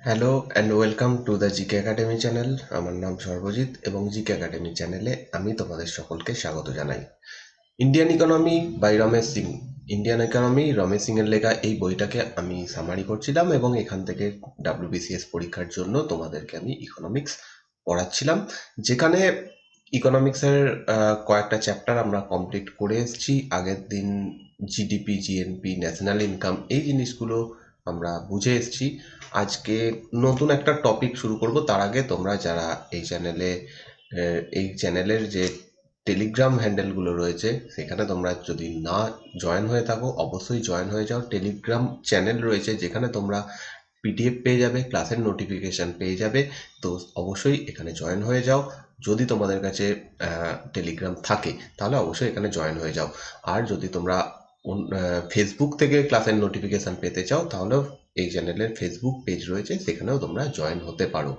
Hello and welcome to the GK academy channel. আমার নাম সর্বজিৎ এবং জিকে একাডেমি চ্যানেলে আমি তোমাদের সকলকে স্বাগত জানাই। Indian economy by Ramesh Singh. Indian economy Ramesh Singh এর লেখা এই বইটাকে আমি সামারি করছিলাম এবং এখান থেকে WBCS পরীক্ষার জন্য তোমাদেরকে আমি ইকোনমিক্স পড়াচ্ছিলাম, যেখানে ইকোনমিক্সের কয়েকটা চ্যাপ্টার আমরা কমপ্লিট করে এসেছি। আগের দিন জিডিপি, জিএনপি, ন্যাশনাল ইনকাম এই জিনিসগুলো আমরা বুঝে এসেছি। আজকে নতুন একটা টপিক শুরু করব। তার আগে তোমরা যারা এই চ্যানেলের যে টেলিগ্রাম হ্যান্ডেলগুলো রয়েছে সেখানে তোমরা যদি না জয়েন হয়ে থাকো অবশ্যই জয়েন হয়ে যাও। টেলিগ্রাম চ্যানেল রয়েছে যেখানে তোমরা পিডিএফ পেয়ে যাবে, ক্লাসের নোটিফিকেশান পেয়ে যাবে। তো অবশ্যই এখানে জয়েন হয়ে যাও। যদি তোমাদের কাছে টেলিগ্রাম থাকে তাহলে অবশ্যই এখানে জয়েন হয়ে যাও। আর যদি তোমরা ফেসবুক থেকে ক্লাসের নোটিফিকেশান পেতে চাও তাহলেও এই চ্যানেলের ফেসবুক পেজ রয়েছে, সেখানেও তোমরা জয়েন হতে পারো।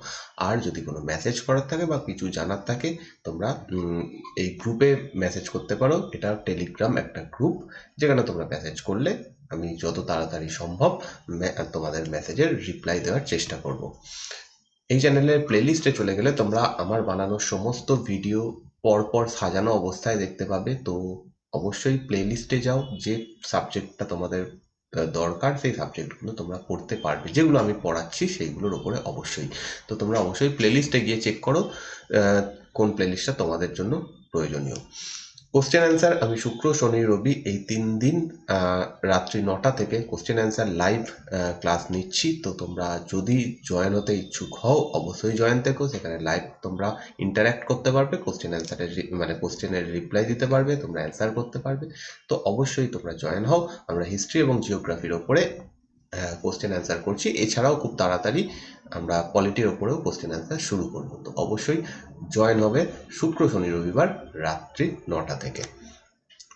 আর যদি কোনো মেসেজ করার থাকে বা কিছু জানার থাকে তোমরা এই গ্রুপে মেসেজ করতে পারো। এটা টেলিগ্রাম একটা গ্রুপ, যেখানে তোমরা মেসেজ করলে আমি যত তাড়াতাড়ি সম্ভব তোমাদের মেসেজের রিপ্লাই দেওয়ার চেষ্টা করব। এই চ্যানেলের প্লেলিস্টে চলে গেলে তোমরা আমার বানানো সমস্ত ভিডিও পরপর সাজানো অবস্থায় দেখতে পাবে। তো অবশ্যই প্লেলিস্টে যাও, যে সাবজেক্টটা তোমাদের দরকার সেই সাবজেক্টগুলো তোমরা পড়তে পারবে, যেগুলো আমি পড়াচ্ছি সেইগুলোর ওপরে অবশ্যই। তো তোমরা অবশ্যই প্লেলিস্টে গিয়ে চেক করো কোন প্লেলিস্টটা তোমাদের জন্য প্রয়োজনীয়। কোশ্চেন অ্যান্সার আমি শুক্র, শনি, রবি এই 3 দিন রাত্রি 9টা থেকে কোশ্চেন অ্যান্সার লাইভ ক্লাস নিচ্ছি। তো তোমরা যদি জয়েন হতে ইচ্ছুক হও অবশ্যই জয়েন থেকো। সেখানে লাইভ তোমরা ইন্টারাক্ট করতে পারবে, কোশ্চেন অ্যান্সারের কোশ্চেনের রিপ্লাই দিতে পারবে, তোমরা অ্যান্সার করতে পারবে। তো অবশ্যই তোমরা জয়েন হও। আমরা হিস্ট্রি এবং জিওগ্রাফির ওপরে কোশ্চেন অ্যান্সার করছি। এছাড়াও খুব তাড়াতাড়ি আমরা পলিটির ওপরেও কোশ্চেন অ্যান্সার শুরু করব। তো অবশ্যই জয়েন হবে শুক্র, শনি, রবিবার রাত্রি 9টা থেকে।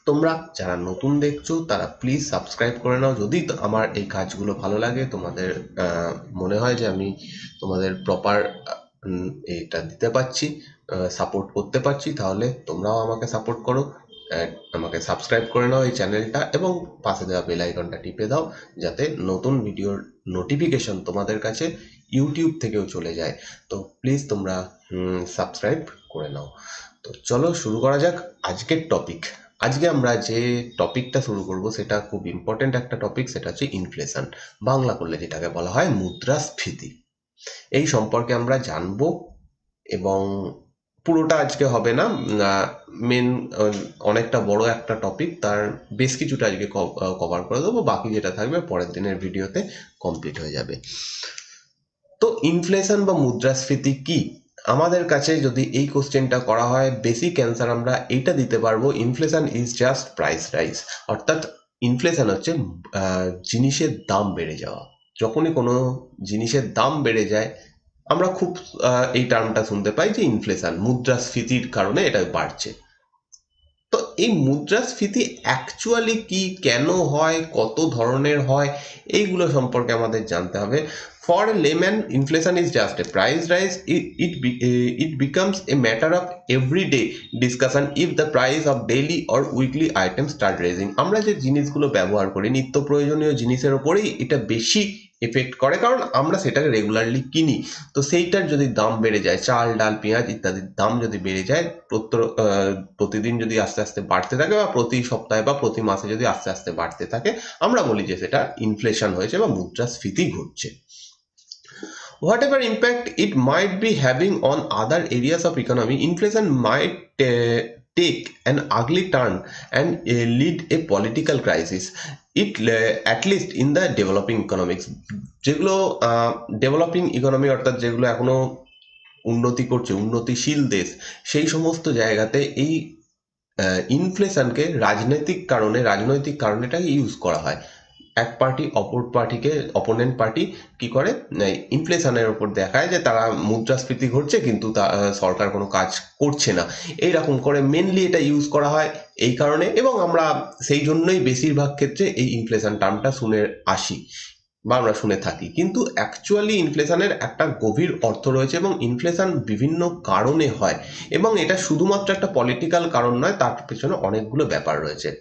তোমরা যারা নতুন দেখছো তারা প্লিজ সাবস্ক্রাইব করে নাও। যদি আমার এই কাজগুলো ভালো লাগে, তোমাদের মনে হয় যে আমি তোমাদের প্রপার এটা দিতে পারছি, সাপোর্ট করতে পারছি, তাহলে তোমরাও আমাকে সাপোর্ট করো। আমাকে সাবস্ক্রাইব করে নাও এই চ্যানেলটা এবং পাশে দেওয়া বেল আইকনটা টিপে দাও, যাতে নতুন ভিডিওর নোটিফিকেশন তোমাদের কাছে ইউটিউব থেকেও চলে যায়। তো প্লিজ তোমরা সাবস্ক্রাইব করে নাও। তো চলো শুরু করা যাক আজকের টপিক। আজকে আমরা যে টপিকটা শুরু করব সেটা খুব ইম্পর্টেন্ট একটা টপিক, সেটা হচ্ছে ইনফ্লেশন। বাংলা করলে যেটাকে বলা হয় মুদ্রাস্ফীতি। এই সম্পর্কে আমরা জানবো এবং পুরোটা আজকে হবে না, মেন অনেকটা বড় একটা টপিক, তার বেশ কিছুটা আজকে কভার করে দেবো। বাকি যেটা থাকবে পরের দিনের ভিডিওতে কমপ্লিট হয়ে যাবে। তো ইনফ্লেশন বা মুদ্রাস্ফীতি কি? আমাদের কাছে যদি এই কোশ্চেনটা করা হয়, বেসিক অ্যান্সার আমরা এইটা দিতে পারবো, inflation is just price rise. অর্থাৎ ইনফ্লেশন হচ্ছে জিনিসের দাম বেড়ে যাওয়া। যখনই কোনো জিনিসের দাম বেড়ে যায় আমরা খুব এই টার্মটা শুনতে পাই যে ইনফ্লেশন, মুদ্রাস্ফীতির কারণে এটা বাড়ছে। তো এই মুদ্রাস্ফীতি অ্যাকচুয়ালি কি, কেন হয়, কত ধরনের হয়, এইগুলো সম্পর্কে আমাদের জানতে হবে। For a layman, inflation is just a price rise. It becomes a matter of everyday discussion if the price of daily or weekly item start raising. আমরা যে জিনিসগুলো ব্যবহার করি, নিত্য প্রয়োজনীয় জিনিসের ওপরেই এটা বেশি এফেক্ট করে, কারণ আমরা সেটাকে রেগুলারলি কিনি। তো সেইটার যদি দাম বেড়ে যায়, চাল, ডাল, পেঁয়াজ ইত্যাদির দাম যদি বেড়ে যায়, প্রতিদিন যদি আস্তে আস্তে বাড়তে থাকে বা প্রতি সপ্তাহে বা প্রতি মাসে যদি আস্তে আস্তে বাড়তে থাকে, আমরা বলি যে সেটা ইনফ্লেশন হয়েছে বা মুদ্রাস্ফীতি ঘটছে। Whatever impact it might be having on other areas of economy, inflation might take an ugly turn and lead a political crisis. At least in the developing economics, যেগুলো ডেভেলপিং ইকোনমি অর্থাৎ যেগুলো এখনো উন্নতি করছে, উন্নতিশীল দেশ, সেই সমস্ত জায়গাতে এই ইনফ্লেশনকে রাজনৈতিক কারণে এটাকে ইউজ করা হয়। এক পার্টি অপর পার্টিকে, অপোনেন্ট পার্টি কি করে, ইনফ্লেশনের উপর দেখায় যে তারা মুদ্রাস্ফীতি ঘটছে কিন্তু সরকার কোনো কাজ করছে না। এইরকম করে মেনলি এটা ইউজ করা হয় এই কারণে, এবং আমরা সেই জন্যই বেশিরভাগ ক্ষেত্রে এই ইনফ্লেশন টার্মটা শুনে আসি বা আমরা শুনে থাকি। কিন্তু অ্যাকচুয়ালি ইনফ্লেশনের একটা গভীর অর্থ রয়েছে এবং ইনফ্লেশন বিভিন্ন কারণে হয়, এবং এটা শুধুমাত্র একটা পলিটিক্যাল কারণ নয়, তার পেছনে অনেকগুলো ব্যাপার রয়েছে।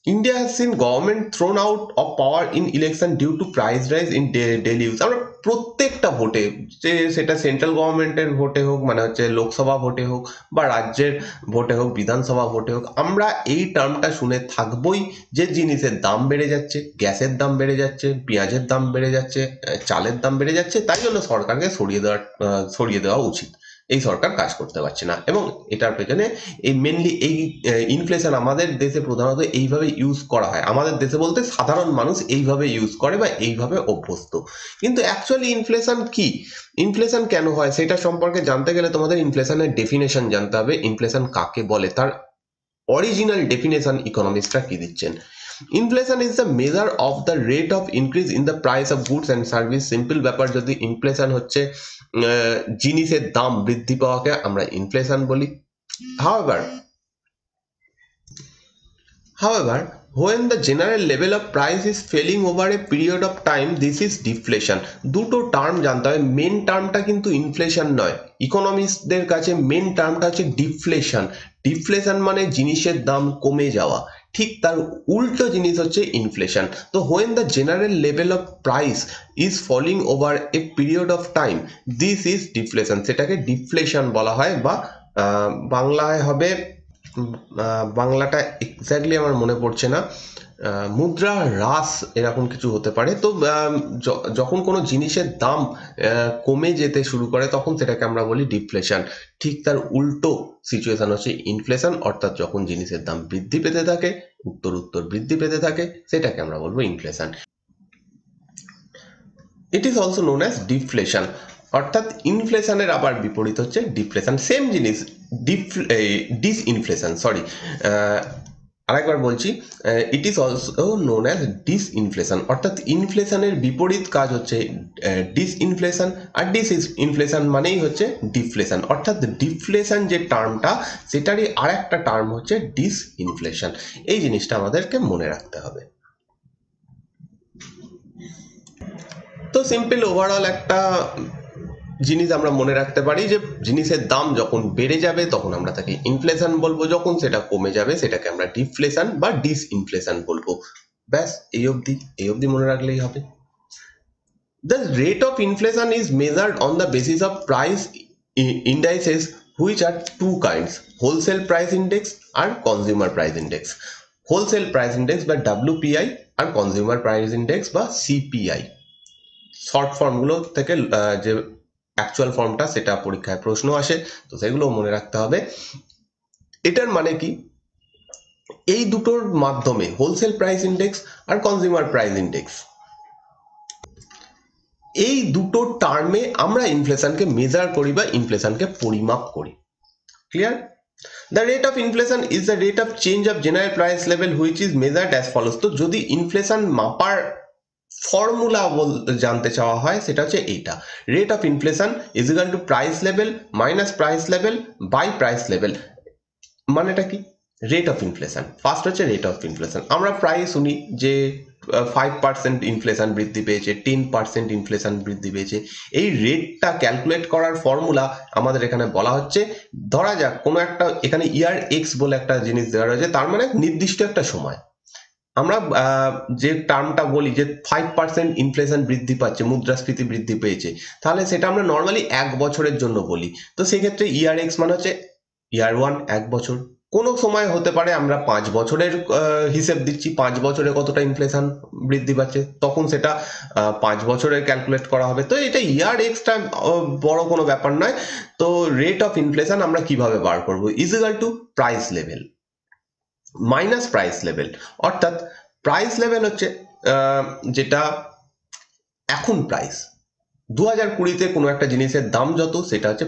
India has seen government thrown out of power in election due to price rise in daily use. আমরা প্রত্যেকটা ভোটে, যে সেটা সেন্ট্রাল গভর্নমেন্টের ভোটে হোক, মানে হচ্ছে লোকসভা ভোটে হোক, বা রাজ্যের ভোটে হোক, বিধানসভা ভোটে হোক, আমরা এই টার্মটা শুনে থাকবই যে জিনিসের দাম বেড়ে যাচ্ছে, গ্যাসের দাম বেড়ে যাচ্ছে, পেঁয়াজের দাম বেড়ে যাচ্ছে, চালের দাম বেড়ে যাচ্ছে, তাই জন্য সরকারকে সরিয়ে দেওয়া উচিত। এই সরকার কাজ করতে পারছে না, এবং এটার পেছনে এই মেনলি এই ইনফ্লেশন আমাদের দেশে প্রধানত এইভাবে ইউজ করা হয়। আমাদের দেশে বলতে সাধারণ মানুষ এইভাবে ইউজ করে বা এইভাবে অভ্যস্ত। কিন্তু অ্যাকচুয়ালি ইনফ্লেশন কি, ইনফ্লেশন কেন হয়, সেটা সম্পর্কে জানতে গেলে তোমাদের ইনফ্লেশনের ডেফিনেশন জানতে হবে। ইনফ্লেশন কাকে বলে, তার অরিজিনাল ডেফিনেশন ইকোনমিস্টরা কি দিচ্ছেন। Inflation is the measure of the rate of increase in the price of goods and service. Simple ব্যাপার, যদি ইনফ্লেশন হচ্ছে জিনিসের দাম বৃদ্ধি পাওয়াকে আমরা ইনফ্লেশন বলি। However, when the general level of price is falling over a period of time, this is deflation. দুটো term জানতে হবে, মেন টার্মটা কিন্তু ইনফ্লেশন নয়, ইকোনমিস্টদের কাছে মেন টার্মটা হচ্ছে ডিফ্লেশন। ডিফ্লেশন মানে জিনিসের দাম কমে যাওয়া, ঠিক তার উল্টো জিনিস হচ্ছে ইনফ্লেশন। তো when the general level of price is falling over a period of time, this is deflation, সেটাকে ডিফ্লেশন বলা হয়, বা বাংলায় হবে, বাংলাটা এক্স্যাক্টলি আমার মনে পড়ছে না, মুদ্রা হ্রাস এরকম কিছু হতে পারে। তো যখন কোনো জিনিসের দাম কমে যেতে শুরু করে তখন সেটাকে আমরা বলি ডিফ্লেশন। ঠিক তার উল্টো সিচুয়েশন হচ্ছে ইনফ্লেশন, অর্থাৎ যখন জিনিসের দাম বৃদ্ধি পেতে থাকে, উত্তর বৃদ্ধি পেতে থাকে, সেটাকে আমরা বলবো inflation. It is also known as deflation, অর্থাৎ ইনফ্লেশনের আবার বিপরীত হচ্ছে ডিফ্লেশন। সেম জিনিস, ডিসইনফ্লেশন, সরি, আরেকবার বলছি, it is also known as disinflation, অর্থাৎ ইনফ্লেশনের বিপরীত কাজ হচ্ছে ডিসইনফ্লেশন, আর ডিসইনফ্লেশন মানেই হচ্ছে ডিফ্লেশন, অর্থাৎ ডিফ্লেশন যে টার্মটা সেটারই আরেকটা টার্ম হচ্ছে ডিসইনফ্লেশন। এই জিনিসটা আমাদেরকে মনে রাখতে হবে। তো সিম্পল ওভারঅল একটা জিনিস আমরা মনে রাখতে পারি যে জিনিসের দাম যখন বেড়ে যাবে তখন আমরা তাকে ইনফ্লেশন বলবো, যখন সেটা কমে যাবে সেটাকে আমরা ডিফ্লেশন বা ডিসইনফ্লেশন বলবো। ব্যাস এই অবধি মনে রাখলেই হবে। The rate of inflation is measured on the basis of price indices, which are two kinds: wholesale price index and consumer price index. Wholesale price index বা WPI আর consumer price index বা CPI। শর্ট ফর্মগুলো থেকে যে actual ফর্মটা সেটা পরীক্ষায় প্রশ্ন আসে, তো সেগুলো মনে রাখতে হবে। এটার মানে কি, এই দুটোর মাধ্যমে হোলসেল প্রাইস ইন্ডেক্স আর কনজিউমার প্রাইস ইন্ডেক্স, এই দুটো টার্মে আমরা ইনফ্লেশনকে মেজার করি বা ইনফ্লেশনকে পরিমাপ করি। Clear? The rate of inflation is the rate of change of general price level which is measured as follows. তো যদি ইনফ্লেশন মাপার ফর্মুলা জানতে চাওয়া হয় সেটা হচ্ছে এইটা: rate of inflation is equal to price level minus price level by price level. মানেটা কি? রেট অফ ইনফ্লেশন, ফার্স্ট হচ্ছে রেট অফ ইনফ্লেশন। আমরা প্রায় শুনি যে 5% ইনফ্লেশন বৃদ্ধি পেয়েছে, 10% ইনফ্লেশন বৃদ্ধি পেয়েছে। এই রেটটা ক্যালকুলেট করার ফর্মুলা আমাদের এখানে বলা হচ্ছে, ধরা যাক কোনো একটা এখানে ইয়ার এক্স বলে একটা জিনিস দেওয়া রয়েছে, তার মানে নির্দিষ্ট একটা সময়। আমরা যে টার্মটা বলি যে 5% ইনফ্লেশন বৃদ্ধি পাচ্ছে, মুদ্রাস্ফীতি বৃদ্ধি পেয়েছে, তাহলে সেটা আমরা নর্মালি 1 বছরের জন্য বলি। তো সেক্ষেত্রে ইয়ার এক্স মানে হচ্ছে ইয়ার 1, 1 বছর। কোনো সময় হতে পারে আমরা 5 বছরের হিসেব দিচ্ছি, 5 বছরে কতটা ইনফ্লেশন বৃদ্ধি পাচ্ছে, তখন সেটা 5 বছরের ক্যালকুলেট করা হবে। তো এটা ইয়ার এক্সটা বড় কোনো ব্যাপার নয়। তো রেট অফ ইনফ্লেশন আমরা কিভাবে বার করবো? Is equal to price level minus price level, অর্থাৎ প্রাইস লেভেল হচ্ছে যেটা এখন প্রাইস, 2020-তে কোনো একটা জিনিসের দাম যত, সেটা হচ্ছে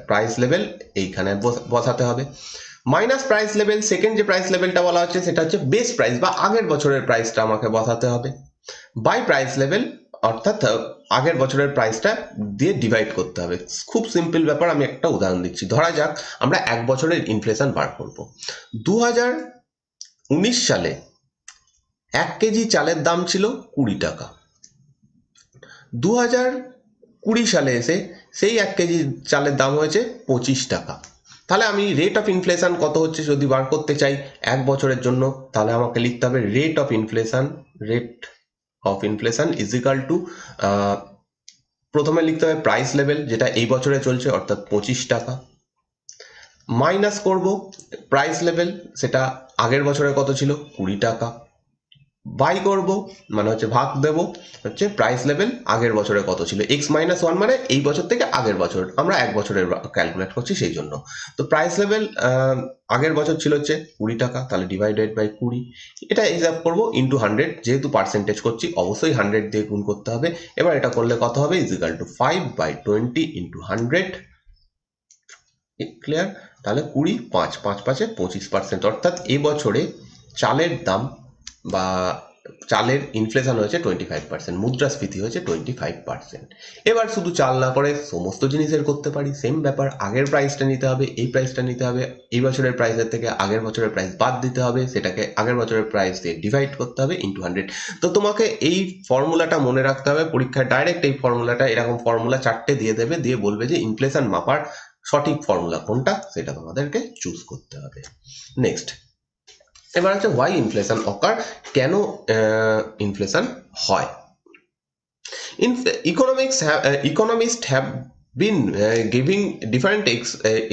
প্রাইস লেভেল, এইখানে বসাতে হবে। মাইনাস প্রাইস লেভেল, সেকেন্ড যে প্রাইস লেভেলটা বলা হচ্ছে সেটা হচ্ছে বেস প্রাইস বা আগের বছরের প্রাইসটা আমাকে বসাতে হবে। বাই প্রাইস লেভেল, অর্থাৎ আগের বছরের প্রাইসটা দিয়ে ডিভাইড করতে হবে। খুব সিম্পল ব্যাপার, আমি একটা উদাহরণ দিচ্ছি। ধরা যাক আমরা 1 বছরের ইনফ্লেশন বার করব। 2019 সালে 1 কেজি চালের দাম ছিল 20 টাকা। 2020 সালে এসে সেই 1 কেজি চালের দাম হয়েছে 25 টাকা। তাহলে আমি রেট অফ ইনফ্লেশন কত হচ্ছে যদি বার করতে চাই 1 বছরের জন্য, তাহলে আমাকে লিখতে হবে rate of inflation is equal two প্রথমে লিখতে হবে প্রাইস লেভেল, যেটা এই বছরে চলছে অর্থাৎ 25 টাকা, মাইনাস করব প্রাইস লেভেল, সেটা আগের বছরে কত ছিল 20 টাকা, বাই করব মানে হচ্ছে ভাগ দেব হচ্ছে প্রাইস লেভেল আগের বছরে কত ছিল, x-1 মানে এই বছর থেকে আগের বছর, আমরা এক বছরের ক্যালকুলেট করছি সেই জন্য। তো প্রাইস লেভেল আগের বছর ছিল হচ্ছে 20 টাকা, তাহলে ডিভাইডেড বাই 20, এটা হিসাব করব ইন্টু 100, যেহেতু পার্সেন্টেজ করছি অবশ্যই 100 দিয়ে গুণ করতে হবে। এবার এটা করলে কত হবে, ইজিক্যাল টু 5/20 ইন্টু 100, ক্লিয়ার? তাহলে 20, 5, 5 5-এ 25%, অর্থাৎ এবছরে চালের দাম বা চালের ইনফ্লেশন হয়েছে 25%, মুদ্রাস্ফীতি হয়েছে 25%। এবার শুধু চাল না করে সমস্ত জিনিসের করতে পারি সেম ব্যাপার, আগের প্রাইসটা নিতে হবে, এই প্রাইসটা নিতে হবে, এই বছরের প্রাইসের থেকে আগের বছরের প্রাইস বাদ দিতে হবে, সেটাকে আগের বছরের প্রাইস দিয়ে ডিভাইড করতে হবে ইন্টু 100। তো তোমাকে এই ফর্মুলাটা মনে রাখতে হবে, পরীক্ষায় ডাইরেক্ট এই ফর্মুলাটা, এরকম ফর্মুলা 4টে দিয়ে দেবে, দিয়ে বলবে যে ইনফ্লেশন মাপার সঠিক ফর্মুলা কোনটা, সেটা তোমাদেরকে চুজ করতে হবে। নেক্সট, এবার হচ্ছে ওয়াই ইনফ্লেশন অকার, কেন ইনফ্লেশন হয়। Economists have been giving different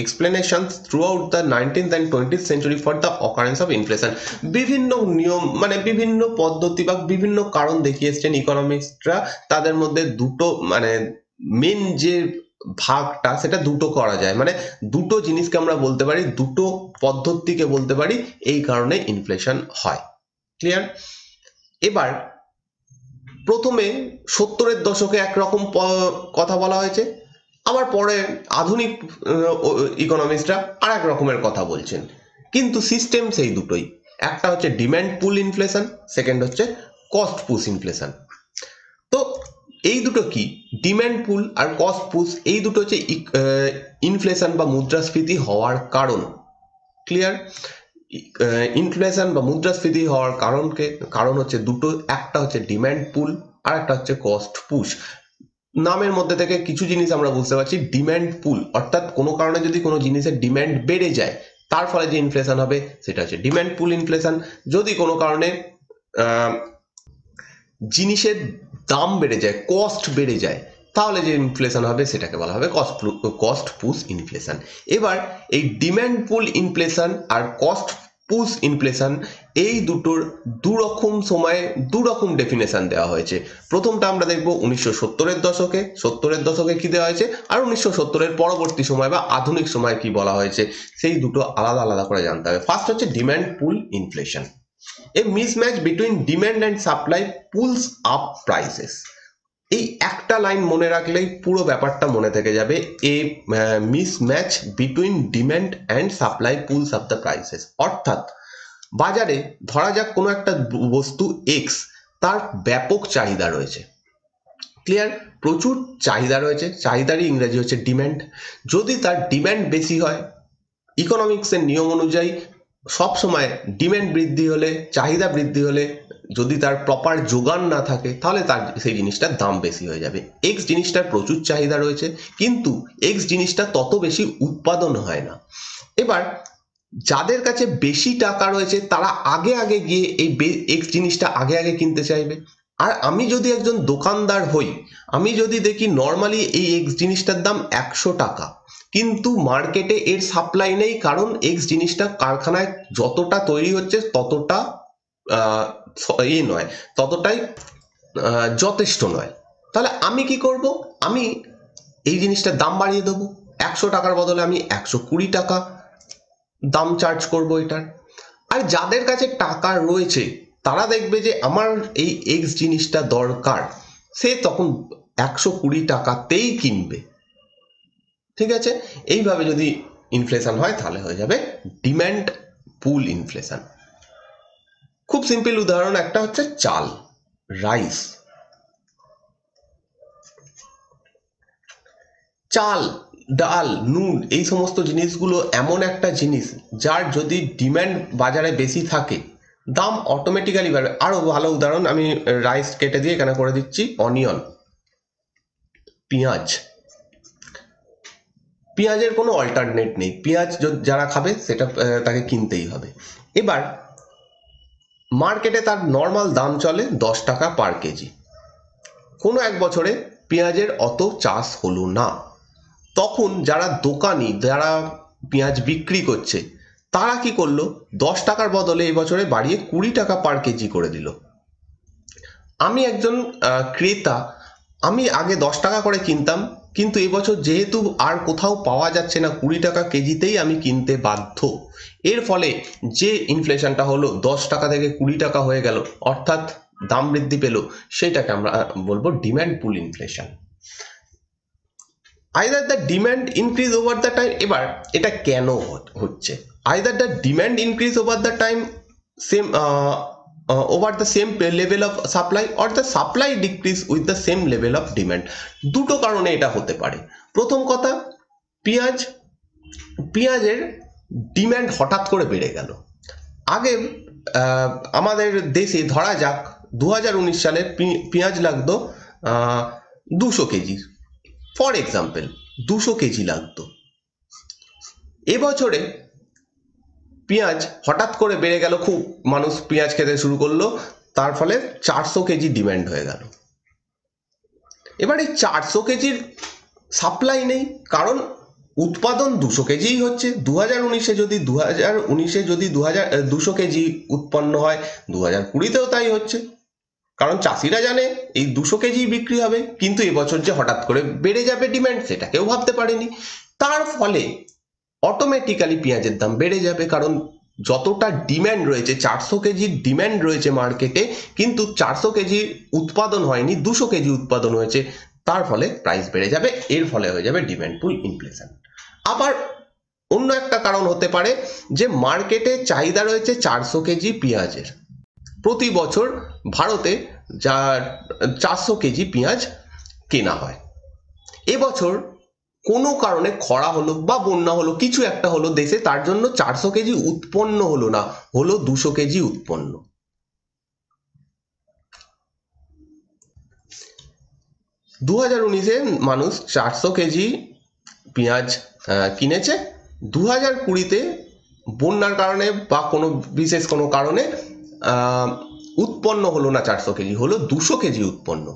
explanations throughout the 19th and 20th century for the occurrence of inflation. বিভিন্ন নিয়ম মানে বিভিন্ন পদ্ধতি বা বিভিন্ন কারণ দেখিয়ে এসছেন ইকোনমিস্টরা, তাদের মধ্যে দুটো মানে মেন যে ভাগটা সেটা দুটো করা যায়, মানে দুটো জিনিসকে আমরা বলতে পারি, দুটো পদ্ধতিকে বলতে পারি, এই কারণে ইনফ্লেশন হয়। ক্লিয়ার? এবার প্রথমে 70-এর দশকে একরকম কথা বলা হয়েছে, আবার পরে আধুনিক ইকোনমিস্টরা আর এক রকমের কথা বলছেন, কিন্তু সিস্টেম সেই দুটোই। একটা হচ্ছে ডিম্যান্ড পুল ইনফ্লেশন, সেকেন্ড হচ্ছে কস্ট পুশ ইনফ্লেশন। তো এই দুটো কি, ডিম্যান্ড পুল আর কস্ট পুশ, এই দুটো হচ্ছে ইনফ্লেশন বা মুদ্রাস্ফীতি হওয়ার কারণ। ক্লিয়ার? ইনফ্লেশন বা মুদ্রাস্ফীতি হওয়ার কারণ হচ্ছে দুটো, একটা হচ্ছে ডিম্যান্ড পুল আর একটা হচ্ছে কস্ট পুশ। নামের মধ্যে থেকে কিছু জিনিস আমরা বুঝতে পারছি। ডিম্যান্ড পুল অর্থাৎ কোনো কারণে যদি কোনো জিনিসের ডিম্যান্ড বেড়ে যায়, তার ফলে যে ইনফ্লেশন হবে সেটা হচ্ছে ডিম্যান্ড পুল ইনফ্লেশন। যদি কোনো কারণে জিনিসের দাম বেড়ে যায়, কস্ট বেড়ে যায়, তাহলে যে ইনফ্লেশন হবে সেটাকে বলা হবে কস্ট পুশ ইনফ্লেশন। এবার এই ডিম্যান্ড পুল ইনফ্লেশন আর কস্ট পুশ ইনফ্লেশন, এই দুটোর দুরকম সময়ে দুরকম ডেফিনেশন দেওয়া হয়েছে। প্রথমটা আমরা দেখব 1970-এর দশকে, 70-এর দশকে কি দেওয়া হয়েছে, আর 1970-এর পরবর্তী সময় বা আধুনিক সময় কি বলা হয়েছে, সেই দুটো আলাদা আলাদা করে জানতে হবে। ফার্স্ট হচ্ছে demand pool inflation. A mismatch between demand and supply pulls up prices. এই একটা লাইন মনে রাখলেই পুরো ব্যাপারটা মনে থেকে যাবে। A mismatch between demand and supply pulls up the prices. অর্থাৎ বাজারে ধরা যাক কোনো একটা বস্তু এক্স, তার ব্যাপক চাহিদা রয়েছে। ক্লিয়ার? প্রচুর চাহিদা রয়েছে, চাহিদারই ইংরেজি হচ্ছে ডিম্যান্ড। যদি তার ডিম্যান্ড বেশি হয়, ইকোনমিক্সের নিয়ম অনুযায়ী সব সময় ডিম্যান্ড বৃদ্ধি হলে, চাহিদা বৃদ্ধি হলে, যদি তার প্রপার যোগান না থাকে, তাহলে তার সেই জিনিসটার দাম বেশি হয়ে যাবে। এক্স জিনিসটার প্রচুর চাহিদা রয়েছে, কিন্তু এক্স জিনিসটা তত বেশি উৎপাদন হয় না। এবার যাদের কাছে বেশি টাকা রয়েছে তারা আগে আগে গিয়ে এই এক্স জিনিসটা আগে আগে কিনতে চাইবে। আর আমি যদি একজন দোকানদার হই, আমি যদি দেখি নর্মালি এই এক্স জিনিসটার দাম 100 টাকা, কিন্তু মার্কেটে এর সাপ্লাই নেই, কারণ এক্স জিনিসটা কারখানায় যতটা তৈরি হচ্ছে ততটা নয়, ততটাই যথেষ্ট নয়, তাহলে আমি কি করব, আমি এই জিনিসটার দাম বাড়িয়ে দেবো। 100 টাকার বদলে আমি 120 টাকা দাম চার্জ করব এটার। আর যাদের কাছে টাকা রয়েছে তারা দেখবে যে আমার এই এক্স জিনিসটা দরকার, সে তখন 120 টাকাতেই কিনবে। ঠিক আছে? এইভাবে যদি ইনফ্লেশন হয় তাহলে হয়ে যাবে ডিম্যান্ড পুল ইনফ্লেশন। খুব সিম্পল উদাহরণ একটা হচ্ছে চাল, রাইস। চাল, ডাল, নুন, এই সমস্ত জিনিসগুলো এমন একটা জিনিস যার যদি ডিম্যান্ড বাজারে বেশি থাকে, দাম অটোমেটিক্যালি বাড়বে। আরো ভালো উদাহরণ আমি রাইস কেটে দিয়ে এখানে করে দিচ্ছি, অনিয়ন, পেঁয়াজ। পেঁয়াজের কোনো অল্টারনেট নেই, পেঁয়াজ যারা খাবে সেটা তাকে কিনতেই হবে। এবার মার্কেটে তার নর্মাল দাম চলে 10 টাকা পার কেজি। কোনো এক বছরে পেঁয়াজের অত চাষ হলো না। তখন যারা দোকানি, যারা পেঁয়াজ বিক্রি করছে, তারা কি করলো, 10 টাকার বদলে এবছরে বাড়িয়ে 20 টাকা পার কেজি করে দিল। আমি একজন ক্রেতা, আমি আগে 10 টাকা করে কিনতাম, কিন্তু এবছর যেহেতু আর কোথাও পাওয়া যাচ্ছে না, 20 টাকা কেজিতেই আমি কিনতে বাধ্য। এর ফলে যে ইনফ্লেশনটা হলো, 10 টাকা থেকে 20 টাকা হয়ে গেল, অর্থাৎ দাম বৃদ্ধি পেল, সেটাকে আমরা বলবো demand pool inflation. Either the demand increase over the time. এবার এটা কেন হচ্ছে? Either the demand increase over the time same over the same level of supply, or the supply decrease with the same level of demand. দুটো কারণে এটা হতে পারে। প্রথম কথা, পেঁয়াজের ডিম্যান্ড হঠাৎ করে বেড়ে গেল। আগে আমাদের দেশে ধরা যাক 2019 সালে পেঁয়াজ লাগতো 200 কেজি, ফর এক্সাম্পল 200 কেজি লাগতো। এবছরে পেঁয়াজ হঠাৎ করে বেড়ে গেল, খুব মানুষ পেঁয়াজ খেতে শুরু করলো, তার ফলে 400 কেজি ডিম্যান্ড হয়ে গেল। এবার এই 400 কেজির সাপ্লাই নেই, কারণ উৎপাদন 200 কেজিই হচ্ছে। 2019-এ যদি 200 কেজি উৎপন্ন হয়, 2020-তেও তাই হচ্ছে, কারণ চাষিরা জানে এই 200 কেজি বিক্রি হবে। কিন্তু এবছর যে হঠাৎ করে বেড়ে যাবে ডিম্যান্ড, সেটা কেউ ভাবতে পারেনি। তার ফলে অটোমেটিক্যালি পেঁয়াজের দাম বেড়ে যাবে, কারণ যতটা ডিম্যান্ড রয়েছে, 400 কেজির ডিম্যান্ড রয়েছে মার্কেটে, কিন্তু 400 কেজি উৎপাদন হয়নি, 200 কেজি উৎপাদন হয়েছে, তার ফলে প্রাইস বেড়ে যাবে। এর ফলে হয়ে যাবে ডিম্যান্ড পুল ইনফ্লেশন। আবার অন্য একটা কারণ হতে পারে যে মার্কেটে চাহিদা রয়েছে 400 কেজি পেঁয়াজের, প্রতি বছর ভারতে যা 400 কেজি পেঁয়াজ কেনা হয়। এবছর কোনো কারণে খরা হলো বা বন্যা হলো, কিছু একটা হলো দেশে, তার জন্য 400 কেজি উৎপন্ন হলো না, হলো 200 কেজি উৎপন্ন। 2019-এ মানুষ 400 কেজি পেঁয়াজ কিনেছে, 2020-তে বন্যার কারণে বা কোনো বিশেষ কোনো কারণে উৎপন্ন হলো না 400 কেজি, হলো 200 কেজি উৎপন্ন।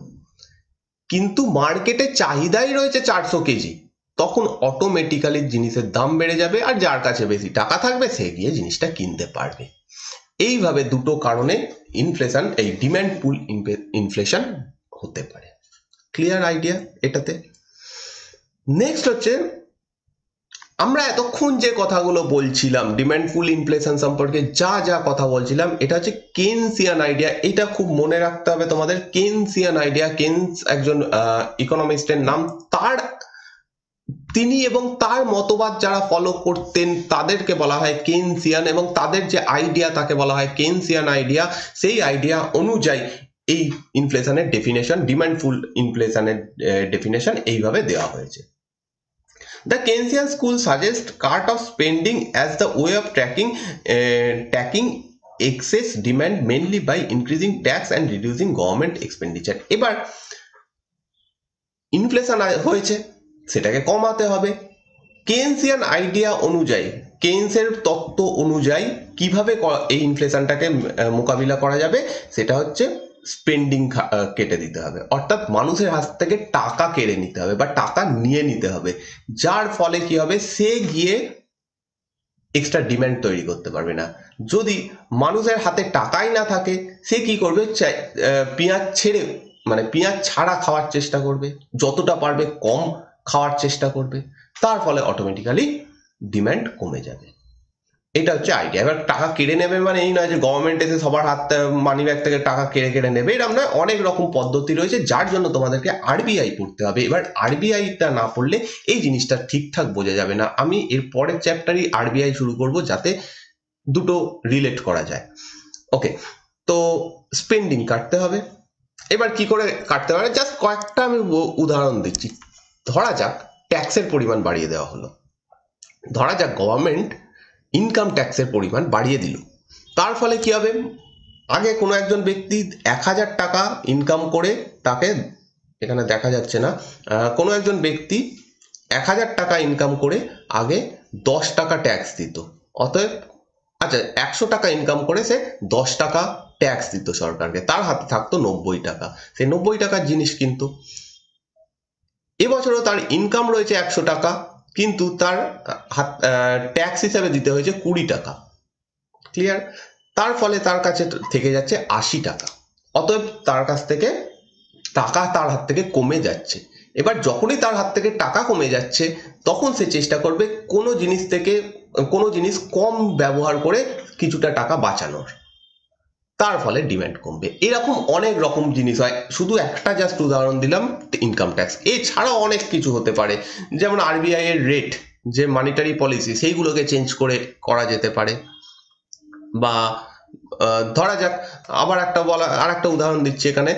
কিন্তু মার্কেটে চাহিদাই রয়েছে 400 কেজি, তখন অটোমেটিক্যালি জিনিসের দাম বেড়ে যাবে, আর যার কাছে বেশি টাকা থাকবে সে গিয়ে জিনিসটা কিনতে পারবে। এইভাবে দুটো কারণে ইনফ্লেশন, এই ডিম্যান্ড পুল ইনফ্লেশন হতে পারে। ক্লিয়ার আইডিয়া এটাতে? নেক্সট হচ্ছে, আমরা এতক্ষণ যে কথাগুলো বলছিলাম ডিম্যান্ড পুল ইনফ্লেশন সম্পর্কে, যা যা কথা বলছিলাম, এটা হচ্ছে কেনসিয়ান আইডিয়া। এটা খুব মনে রাখতে হবে তোমাদের, কেনসিয়ান আইডিয়া। কেনস একজন ইকোনমিস্টের নাম। তিনি এবং তার মতবাদ যারা ফলো করতেন তাদেরকে বলা হয় কেনসিয়ান, এবং তাদের যে আইডিয়া তাকে বলা হয় কেনসিয়ান আইডিয়া। সেই আইডিয়া অনুযায়ী এই ইনফ্লেশনের ডেফিনেশন, ডিম্যান্ড পুল ইনফ্লেশনের ডেফিনেশন এইভাবে দেওয়া হয়েছে। The Keynesian school suggests cut of spending as the way of tackling excess demand, mainly by increasing tax and reducing government expenditure. এবার ইনফ্লেশন হয়েছে, সেটাকে কমাতে হবে। কেনসিয়ান আইডিয়া অনুযায়ী, কেনসের তত্ত্ব অনুযায়ী কিভাবে এই ইনফ্লেশনটাকে মোকাবিলা করা যাবে, সেটা হচ্ছে স্পেন্ডিং কেটে দিতে হবে, অর্থাৎ মানুষের হাত থেকে টাকা কেড়ে নিতে হবে বা টাকা নিয়ে নিতে হবে, যার ফলে কি হবে, সে গিয়ে এক্সট্রা ডিম্যান্ড তৈরি করতে পারবে না। যদি মানুষের হাতে টাকাই না থাকে, সে কি করবে, পেঁয়াজ ছেড়ে, মানে পেঁয়াজ ছাড়া খাওয়ার চেষ্টা করবে, যতটা পারবে কম খাওয়ার চেষ্টা করবে, তার ফলে অটোমেটিক্যালি ডিম্যান্ড কমে যাবে। এটা হচ্ছে আইডিয়া। এবার টাকা কেড়ে নেবে মানে এই নয় যে গভর্নমেন্ট এসে সবার হাত মানি ব্যাগ থেকে টাকা কেড়ে নেবে, এরকম নয়। অনেক রকম পদ্ধতি রয়েছে, যার জন্য তোমাদেরকে আরবিআই পড়তে হবে। এবার আরবিআইটা না পড়লে এই জিনিসটা ঠিকঠাক বোঝা যাবে না। আমি এর পরের চ্যাপ্টারই আরবিআই শুরু করব, যাতে দুটো রিলেট করা যায়। ওকে, তো স্পেন্ডিং কাটতে হবে। এবার কি করে কাটতে পারে, জাস্ট কয়েকটা আমি উদাহরণ দিচ্ছি। ধরা যাক ট্যাক্সের পরিমাণ বাড়িয়ে দেওয়া হলো। ধরা যাক গভর্নমেন্ট ইনকাম ট্যাক্সের পরিমাণ বাড়িয়ে দিল। তার ফলে কি হবে, আগে কোনো একজন ব্যক্তি 1000 টাকা ইনকাম করে, তাকে এখানে দেখা যাচ্ছে না, কোনো একজন ব্যক্তি 1000 টাকা ইনকাম করে আগে 10 টাকা ট্যাক্স দিত। অতএব আচ্ছা, 100 টাকা ইনকাম করে সে 10 টাকা ট্যাক্স দিত সরকারকে, তার হাতে থাকতো 90 টাকা। সেই 90 টাকার জিনিস কিন্তু এবছরও তার ইনকাম রয়েছে 100 টাকা, কিন্তু তার ট্যাক্স হিসাবে দিতে হয়েছে 20 টাকা। ক্লিয়ার? তার ফলে তার কাছে থেকে যাচ্ছে 80 টাকা। অতএব তার কাছ থেকে টাকা তার হাত থেকে কমে যাচ্ছে। এবার যখনই তার হাত থেকে টাকা কমে যাচ্ছে, তখন সে চেষ্টা করবে কোনো জিনিস থেকে কোনো জিনিস কম ব্যবহার করে কিছুটা টাকা বাঁচানোর। তার ফলে ডিমান্ড কমবে। এরকম অনেক রকম জিনিস হয়, শুধু একটা জাস্ট উদাহরণ দিলাম ইনকাম ট্যাক্স, এছাড়াও অনেক কিছু হতে পারে। যেমন আরবিআই এর রেট, যে মনিটারি পলিসি, সেইগুলোকে চেঞ্জ করা যেতে পারে। বা ধরা যাক, আর একটা উদাহরণ দিচ্ছি এখানে,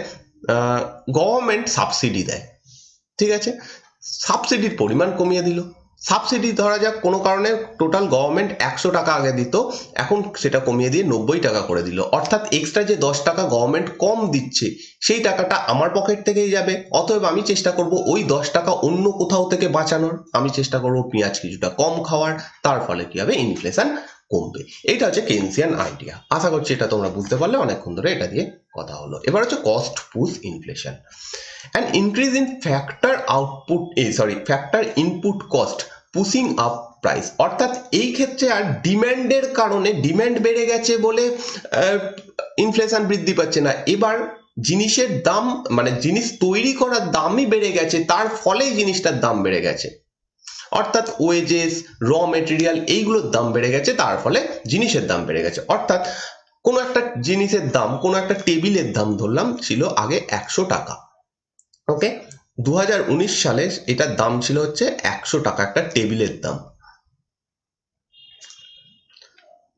গভর্নমেন্ট সাবসিডি দেয়, ঠিক আছে, সাবসিডির পরিমাণ কমিয়ে দিল। সাবসিডি ধরা যাক কোনো কারণে টোটাল গভর্নমেন্ট 100 টাকা আগে দিত, এখন সেটা কমিয়ে দিয়ে 90 টাকা করে দিল। অর্থাৎ এক্সট্রা যে 10 টাকা গভর্নমেন্ট কম দিচ্ছে, সেই টাকাটা আমার পকেট থেকেই যাবে। অতএব আমি চেষ্টা করব ওই 10 টাকা অন্য কোথাও থেকে বাঁচানোর। আমি চেষ্টা করব পেঁয়াজ কিছুটা কম খাওয়ার। তার ফলে কি হবে? ইনফ্লেশন কমবে। এটা হচ্ছে কেনসিয়ান আইডিয়া। আশা করছি এটা তোমরা বুঝতে পারলে। অনেকক্ষণ ধরে এটা দিয়ে কথা হলো। এবার হচ্ছে cost push inflation. An increase in factor input cost pushing up price। অর্থাৎ এই ক্ষেত্রে আর ডিম্যান্ডের কারণে, ডিম্যান্ড বেড়ে গেছে বলে ইনফ্লেশন বৃদ্ধি পাচ্ছে না। এবার জিনিসের দাম, মানে জিনিস তৈরি করার দামই বেড়ে গেছে, তার ফলেই জিনিসটার দাম বেড়ে গেছে। অর্থাৎ ওয়েজেস, র মেটেরিয়াল, এইগুলোর দাম বেড়ে গেছে, তার ফলে জিনিসের দাম বেড়ে গেছে। অর্থাৎ কোনো একটা জিনিসের দাম, কোনো একটা টেবিলের দাম ধরলাম ছিল আগে 100 টাকা। ওকে, 2019 সালে এটার দাম ছিল হচ্ছে 100 টাকা, একটা টেবিলের দাম।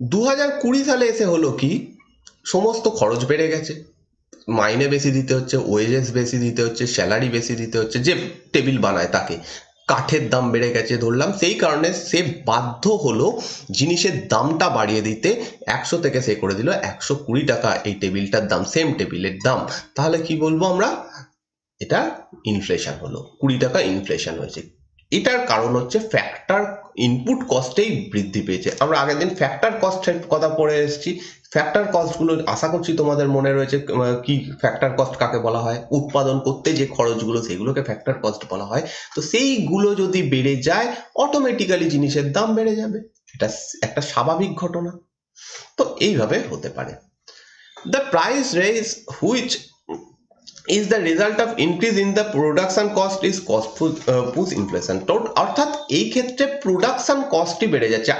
2020 সালে এসে হলো কি, সমস্ত খরচ বেড়ে গেছে, মাইনে বেশি দিতে হচ্ছে, ওয়েজেস বেশি দিতে হচ্ছে, স্যালারি বেশি দিতে হচ্ছে, যে টেবিল বানায় তাকে, কাঠের দাম বেড়ে গেছে ধরলাম, সেই কারণে সে বাধ্য হলো জিনিসের দামটা বাড়িয়ে দিতে। 100 থেকে সে করে দিল 120 টাকা এই টেবিলটার দাম, সেম টেবিলের দাম। তাহলে কি বলবো আমরা? এটা ইনফ্লেশন হলো, 20 টাকা ইনফ্লেশন হয়েছে। এটার কারণ হচ্ছে ফ্যাক্টর ইনপুট কস্টেই বৃদ্ধি পেয়েছে। আমরা আগের দিন ফ্যাক্টর কস্টের কথা পড়ে এসেছি। ফ্যাক্টর কস্টগুলো আশা করছি তোমাদের মনে রয়েছে। কি ফ্যাক্টর কস্ট কাকে বলা হয়? উৎপাদন করতে যে খরচগুলো, সেগুলোকে ফ্যাক্টর কস্ট বলা হয়। তো সেইগুলো যদি বেড়ে যায়, অটোমেটিক্যালি জিনিসের দাম বেড়ে যাবে। এটা একটা স্বাভাবিক ঘটনা। তো এইভাবে হতে পারে। The price raise which is the result of increase in the production cost is cost push inflation। তো অর্থাৎ এই ক্ষেত্রে প্রোডাকশন কস্টই বেড়ে যাচ্ছে।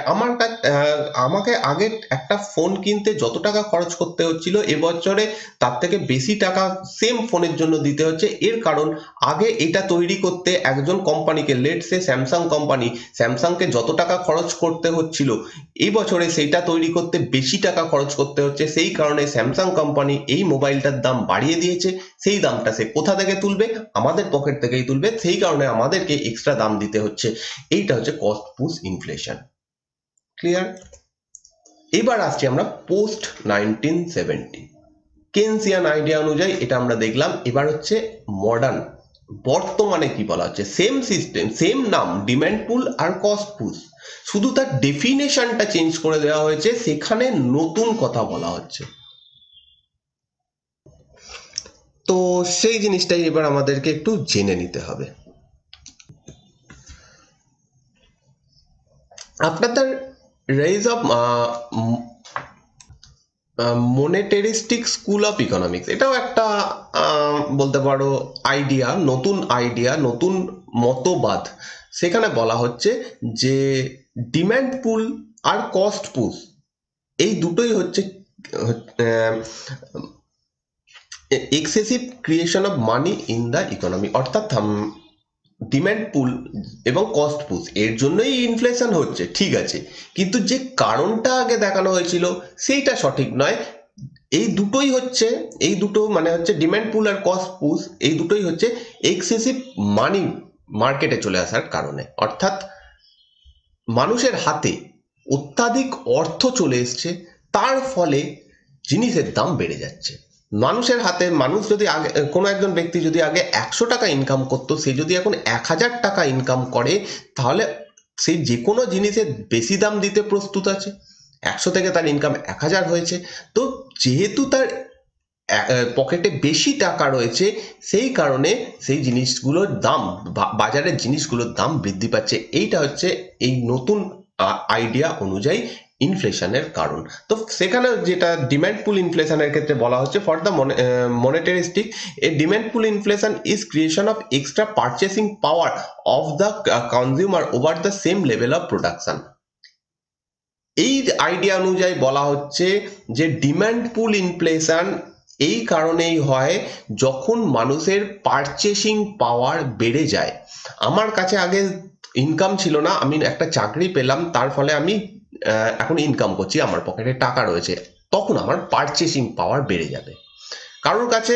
আমাকে আগে একটা ফোন কিনতে যত টাকা খরচ করতে হচ্ছিল, এবছরে তার থেকে বেশি টাকা সেম ফোনের জন্য দিতে হচ্ছে। এর কারণ, আগে এটা তৈরি করতে একজন কোম্পানিকে, লেটস সে স্যামসাং কোম্পানি, স্যামসাংকে যত টাকা খরচ করতে হচ্ছিল, এই বছরে সেইটা তৈরি করতে বেশি টাকা খরচ করতে হচ্ছে। সেই কারণে স্যামসাং কোম্পানি এই মোবাইলটার দাম বাড়িয়ে দিয়েছে। সেই দামটা সে কোথা থেকে তুলবে? আমাদের পকেট থেকেই তুলবে। সেই কারণে আমাদেরকে এক্সট্রা দাম দিতে হচ্ছে। এইটা হচ্ছে কস্ট পুশ ইনফ্লেশন। ক্লিয়ার? এবার আসছি আমরা পোস্ট 1970 কেনসিয়ান আইডিয়া অনুযায়ী। এটা আমরা দেখলাম। এবার হচ্ছে মডার্ন, বর্তমানে কি বলা হচ্ছে? সেম সিস্টেম, সেম নাম, ডিমান্ড পুল আর কস্ট পুশ, শুধু তার ডেফিনেশনটা চেঞ্জ করে দেওয়া হয়েছে, সেখানে নতুন কথা বলা হচ্ছে। তো সেই জিনিসটাই এবার আমাদেরকে একটু জেনে নিতে হবে। আপনাদের raise of monetaristic school of economics, এটাও একটা বলতে পারো আইডিয়া, নতুন মতবাদ। সেখানে বলা হচ্ছে যে ডিম্যান্ড পুল আর কস্ট পুশ, এই দুটোই হচ্ছে excessive creation of money in the economy. অর্থাৎ ডিম্যান্ড পুল এবং কস্ট পুশ এর জন্যই ইনফ্লেশন হচ্ছে, ঠিক আছে, কিন্তু যে কারণটা আগে দেখানো হয়েছিল সেইটা সঠিক নয়। এই দুটো মানে হচ্ছে ডিম্যান্ড পুল আর কস্ট পুশ, এই দুটোই হচ্ছে এক্সেসিভ মানি মার্কেটে চলে আসার কারণে। অর্থাৎ মানুষের হাতে অত্যাধিক অর্থ চলে এসছে, তার ফলে জিনিসের দাম বেড়ে যাচ্ছে। মানুষের হাতে, মানুষ যদি আগে, কোনো একজন ব্যক্তি যদি আগে 100 টাকা ইনকাম করতো, সে যদি এখন 1000 টাকা ইনকাম করে, তাহলে সে যে কোনো জিনিসের বেশি দাম দিতে প্রস্তুত আছে। 100 থেকে তার ইনকাম 1000 হয়েছে। তো যেহেতু তার পকেটে বেশি টাকা রয়েছে, সেই কারণে সেই জিনিসগুলোর দাম, বাজারের জিনিসগুলোর দাম বৃদ্ধি পাচ্ছে। এইটা হচ্ছে এই নতুন আইডিয়া অনুযায়ী ইনফ্লেশনের কারণ। তো সেখানে যেটা ডিমান্ড পুল ইনফ্লেশনের ক্ষেত্রে বলা হচ্ছে, for the monetaristic a demand pull inflation is creation of extra purchasing power of the consumer over the same level of production. এই আইডিয়া অনুযায়ী বলা হচ্ছে যে ডিমান্ড পুল ইনফ্লেশন এই কারণেই হয় যখন মানুষের পারচেসিং পাওয়ার বেড়ে যায়। আমার কাছে আগে ইনকাম ছিল না, আমি একটা চাকরি পেলাম, তার ফলে আমি এখন ইনকাম করছি, আমার পকেটে টাকা রয়েছে, তখন আমার পারচেসিং পাওয়ার বেড়ে যাবে। কারোর কাছে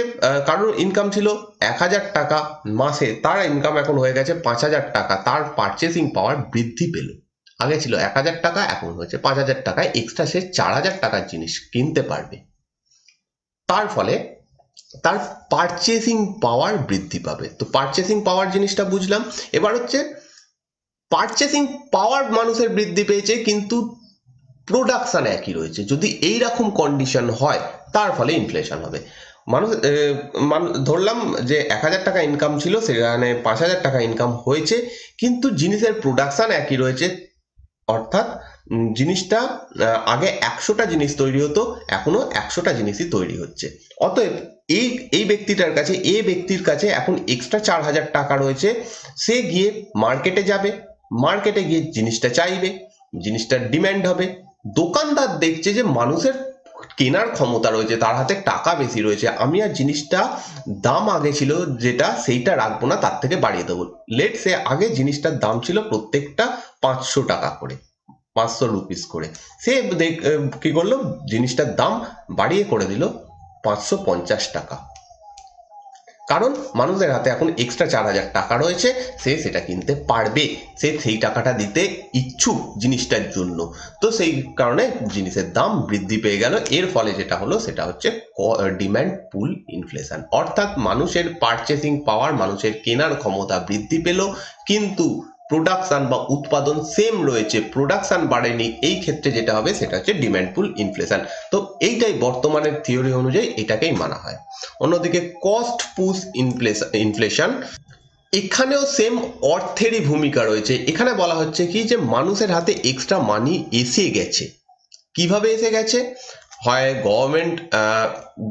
কারোর ইনকাম ছিল 1,000 টাকা মাসে, তার ইনকাম এখন হয়ে গেছে 5,000 টাকা, তার পারচেসিং পাওয়ার বৃদ্ধি পেল। আগে ছিল 1,000 টাকা, এখন হয়েছে 5,000 টাকায়, এক্সট্রা সে 4,000 টাকার জিনিস কিনতে পারবে। তার ফলে তার পারচেসিং পাওয়ার বৃদ্ধি পাবে। তো পারচেসিং পাওয়ার জিনিসটা বুঝলাম। এবার হচ্ছে পারচেসিং পাওয়ার মানুষের বৃদ্ধি পেয়েছে কিন্তু প্রোডাকশন একই রয়েছে। যদি এই রকম কন্ডিশন হয় তার ফলে ইনফ্লেশন হবে। মানুষ ধরলাম যে 1,000 টাকা ইনকাম ছিল, সেখানে 5,000 টাকা ইনকাম হয়েছে, কিন্তু জিনিসের প্রোডাকশন একই রয়েছে। অর্থাৎ জিনিসটা আগে 100টা জিনিস তৈরি হতো, এখনো 100টা জিনিসই তৈরি হচ্ছে। অতএব এই ব্যক্তিটার কাছে, এ ব্যক্তির কাছে এখন এক্সট্রা 4,000 টাকা রয়েছে। সে গিয়ে মার্কেটে যাবে, মার্কেটে গিয়ে জিনিসটা চাইবে, জিনিসটার ডিমান্ড হবে। দোকানদার দেখছে যে মানুষের কেনার ক্ষমতা রয়েছে, তার হাতে টাকা বেশি রয়েছে, আমি আর জিনিসটা দাম আগে ছিল যেটা সেইটা রাখবো না, তার থেকে বাড়িয়ে দেবো। লেট সে আগে জিনিসটার দাম ছিল প্রত্যেকটা 500 টাকা করে, 500 রুপিস করে। সে কি করলো, জিনিসটার দাম বাড়িয়ে করে দিল 550 টাকা। কারণ মানুষের হাতে এখন এক্সট্রা 4,000 টাকা রয়েছে, সে সেটা কিনতে পারবে, সে সেই টাকাটা দিতে ইচ্ছুক জিনিসটার জন্য। তো সেই কারণে জিনিসের দাম বৃদ্ধি পেয়ে গেল। এর ফলে যেটা হলো সেটা হচ্ছে ডিমান্ড পুল ইনফ্লেশন। অর্থাৎ মানুষের পারচেসিং পাওয়ার, মানুষের কেনার ক্ষমতা বৃদ্ধি পেল, কিন্তু প্রোডাকশন বা উৎপাদন সেম রয়েছে, প্রোডাকশন বাড়েনি। এই ক্ষেত্রে যেটা হবে সেটা হচ্ছে ডিমান্ড পুল ইনফ্লেশন। তো এইটাই বর্তমানের থিওরি অনুযায়ী এটাকেই মানা হয়। অন্যদিকে কস্ট পুশ ইনফ্লেশন, এখানেও সেম অর্থেরই ভূমিকা রয়েছে। এখানে বলা হচ্ছে কি যে মানুষের হাতে এক্সট্রা মানি এসে গেছে। কিভাবে এসে গেছে? হয় গভর্নমেন্ট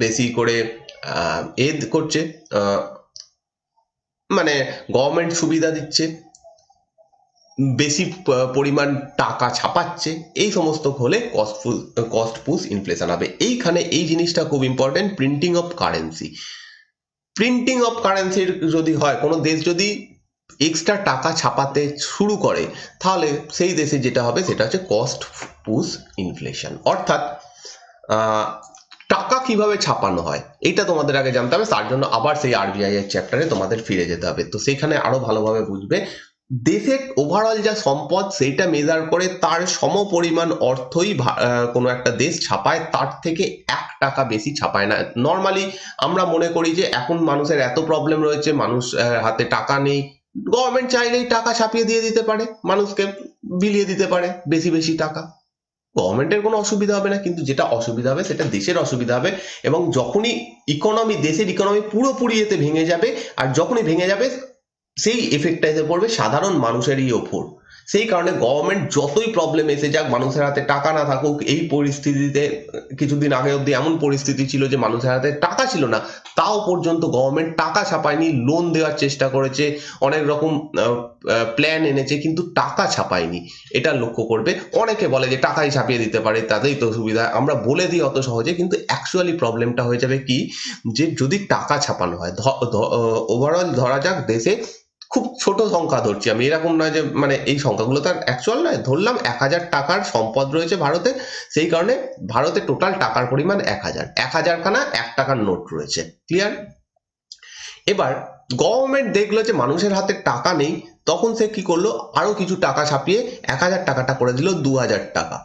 বেশি করে এড করছে, মানে গভর্নমেন্ট সুবিধা দিচ্ছে, বেশি পরিমাণ টাকা ছাপাচ্ছে, এই সমস্ত হলে কস্ট পুশ ইনফ্লেশন হবে। এইখানে এই জিনিসটা খুব important, printing of currency. Printing of কারেন্সির যদি হয়, কোনো দেশ যদি এক্সট্রা টাকা ছাপাতে শুরু করে, তাহলে সেই দেশে যেটা হবে সেটা হচ্ছে কস্ট পুশ ইনফ্লেশন। অর্থাৎ টাকা কিভাবে ছাপানো হয় এটা তোমাদের আগে জানতে হবে, তার জন্য আবার সেই আরবিআই এর চ্যাপ্টারে তোমাদের ফিরে যেতে হবে। তো সেইখানে আরো ভালোভাবে বুঝবে দেশের ওভারঅল যা সম্পদ সেইটা মেজার করে তার সম পরিমাণ অর্থই কোনো একটা দেশ ছাপায়, তার থেকে 1 টাকা বেশি ছাপায় না। নর্মালি আমরা মনে করি যে এখন মানুষের এত প্রবলেম রয়েছে, মানুষ হাতে টাকা নেই, গভর্নমেন্ট চাইলেই টাকা ছাপিয়ে দিয়ে দিতে পারে, মানুষকে বিলিয়ে দিতে পারে বেশি বেশি টাকা, গভর্নমেন্টের কোনো অসুবিধা হবে না। কিন্তু যেটা অসুবিধা হবে সেটা দেশের অসুবিধা হবে, এবং যখনই দেশের ইকোনমি পুরোপুরি এতে ভেঙে যাবে, আর যখনই ভেঙে যাবে সেই এফেক্টটা এসে পড়বে সাধারণ মানুষেরই ওপর। সেই কারণে গভর্নমেন্ট যতই প্রবলেম এসে যাক, মানুষের হাতে টাকা না থাকুক, এই পরিস্থিতিতে কিছুদিন আগে অব্দি এমন পরিস্থিতি ছিল যে মানুষের হাতে টাকা ছিল না, তাও পর্যন্ত গভর্নমেন্ট টাকা ছাপায়নি, লোন দেওয়ার চেষ্টা করেছে, অনেক রকম প্ল্যান এনেছে, কিন্তু টাকা ছাপায়নি। এটা লক্ষ্য করবে। অনেকে বলে যে টাকাই ছাপিয়ে দিতে পারে, তাতেই তো সুবিধা, আমরা বলে দিই অত সহজে, কিন্তু অ্যাকচুয়ালি প্রবলেমটা হয়ে যাবে কি, যে যদি টাকা ছাপানো হয়, ওভারঅল ধরা যাক দেশে খুব ছোট সংখ্যা ধরছি আমি, এরকম নয় যে মানে এই সংখ্যাগুলো তার অ্যাকচুয়াল নয়, ধরলাম 1,000 টাকার সম্পদ রয়েছে ভারতে, সেই কারণে ভারতে টোটাল টাকার পরিমাণ 1,000 খানা 1 টাকার নোট রয়েছে। ক্লিয়ার? এবার গভর্নমেন্ট দেখলো যে মানুষের হাতে টাকা নেই, তখন সে কি করলো, আরো কিছু টাকা ছাপিয়ে 1,000 টাকাটা করে দিল 2,000 টাকা।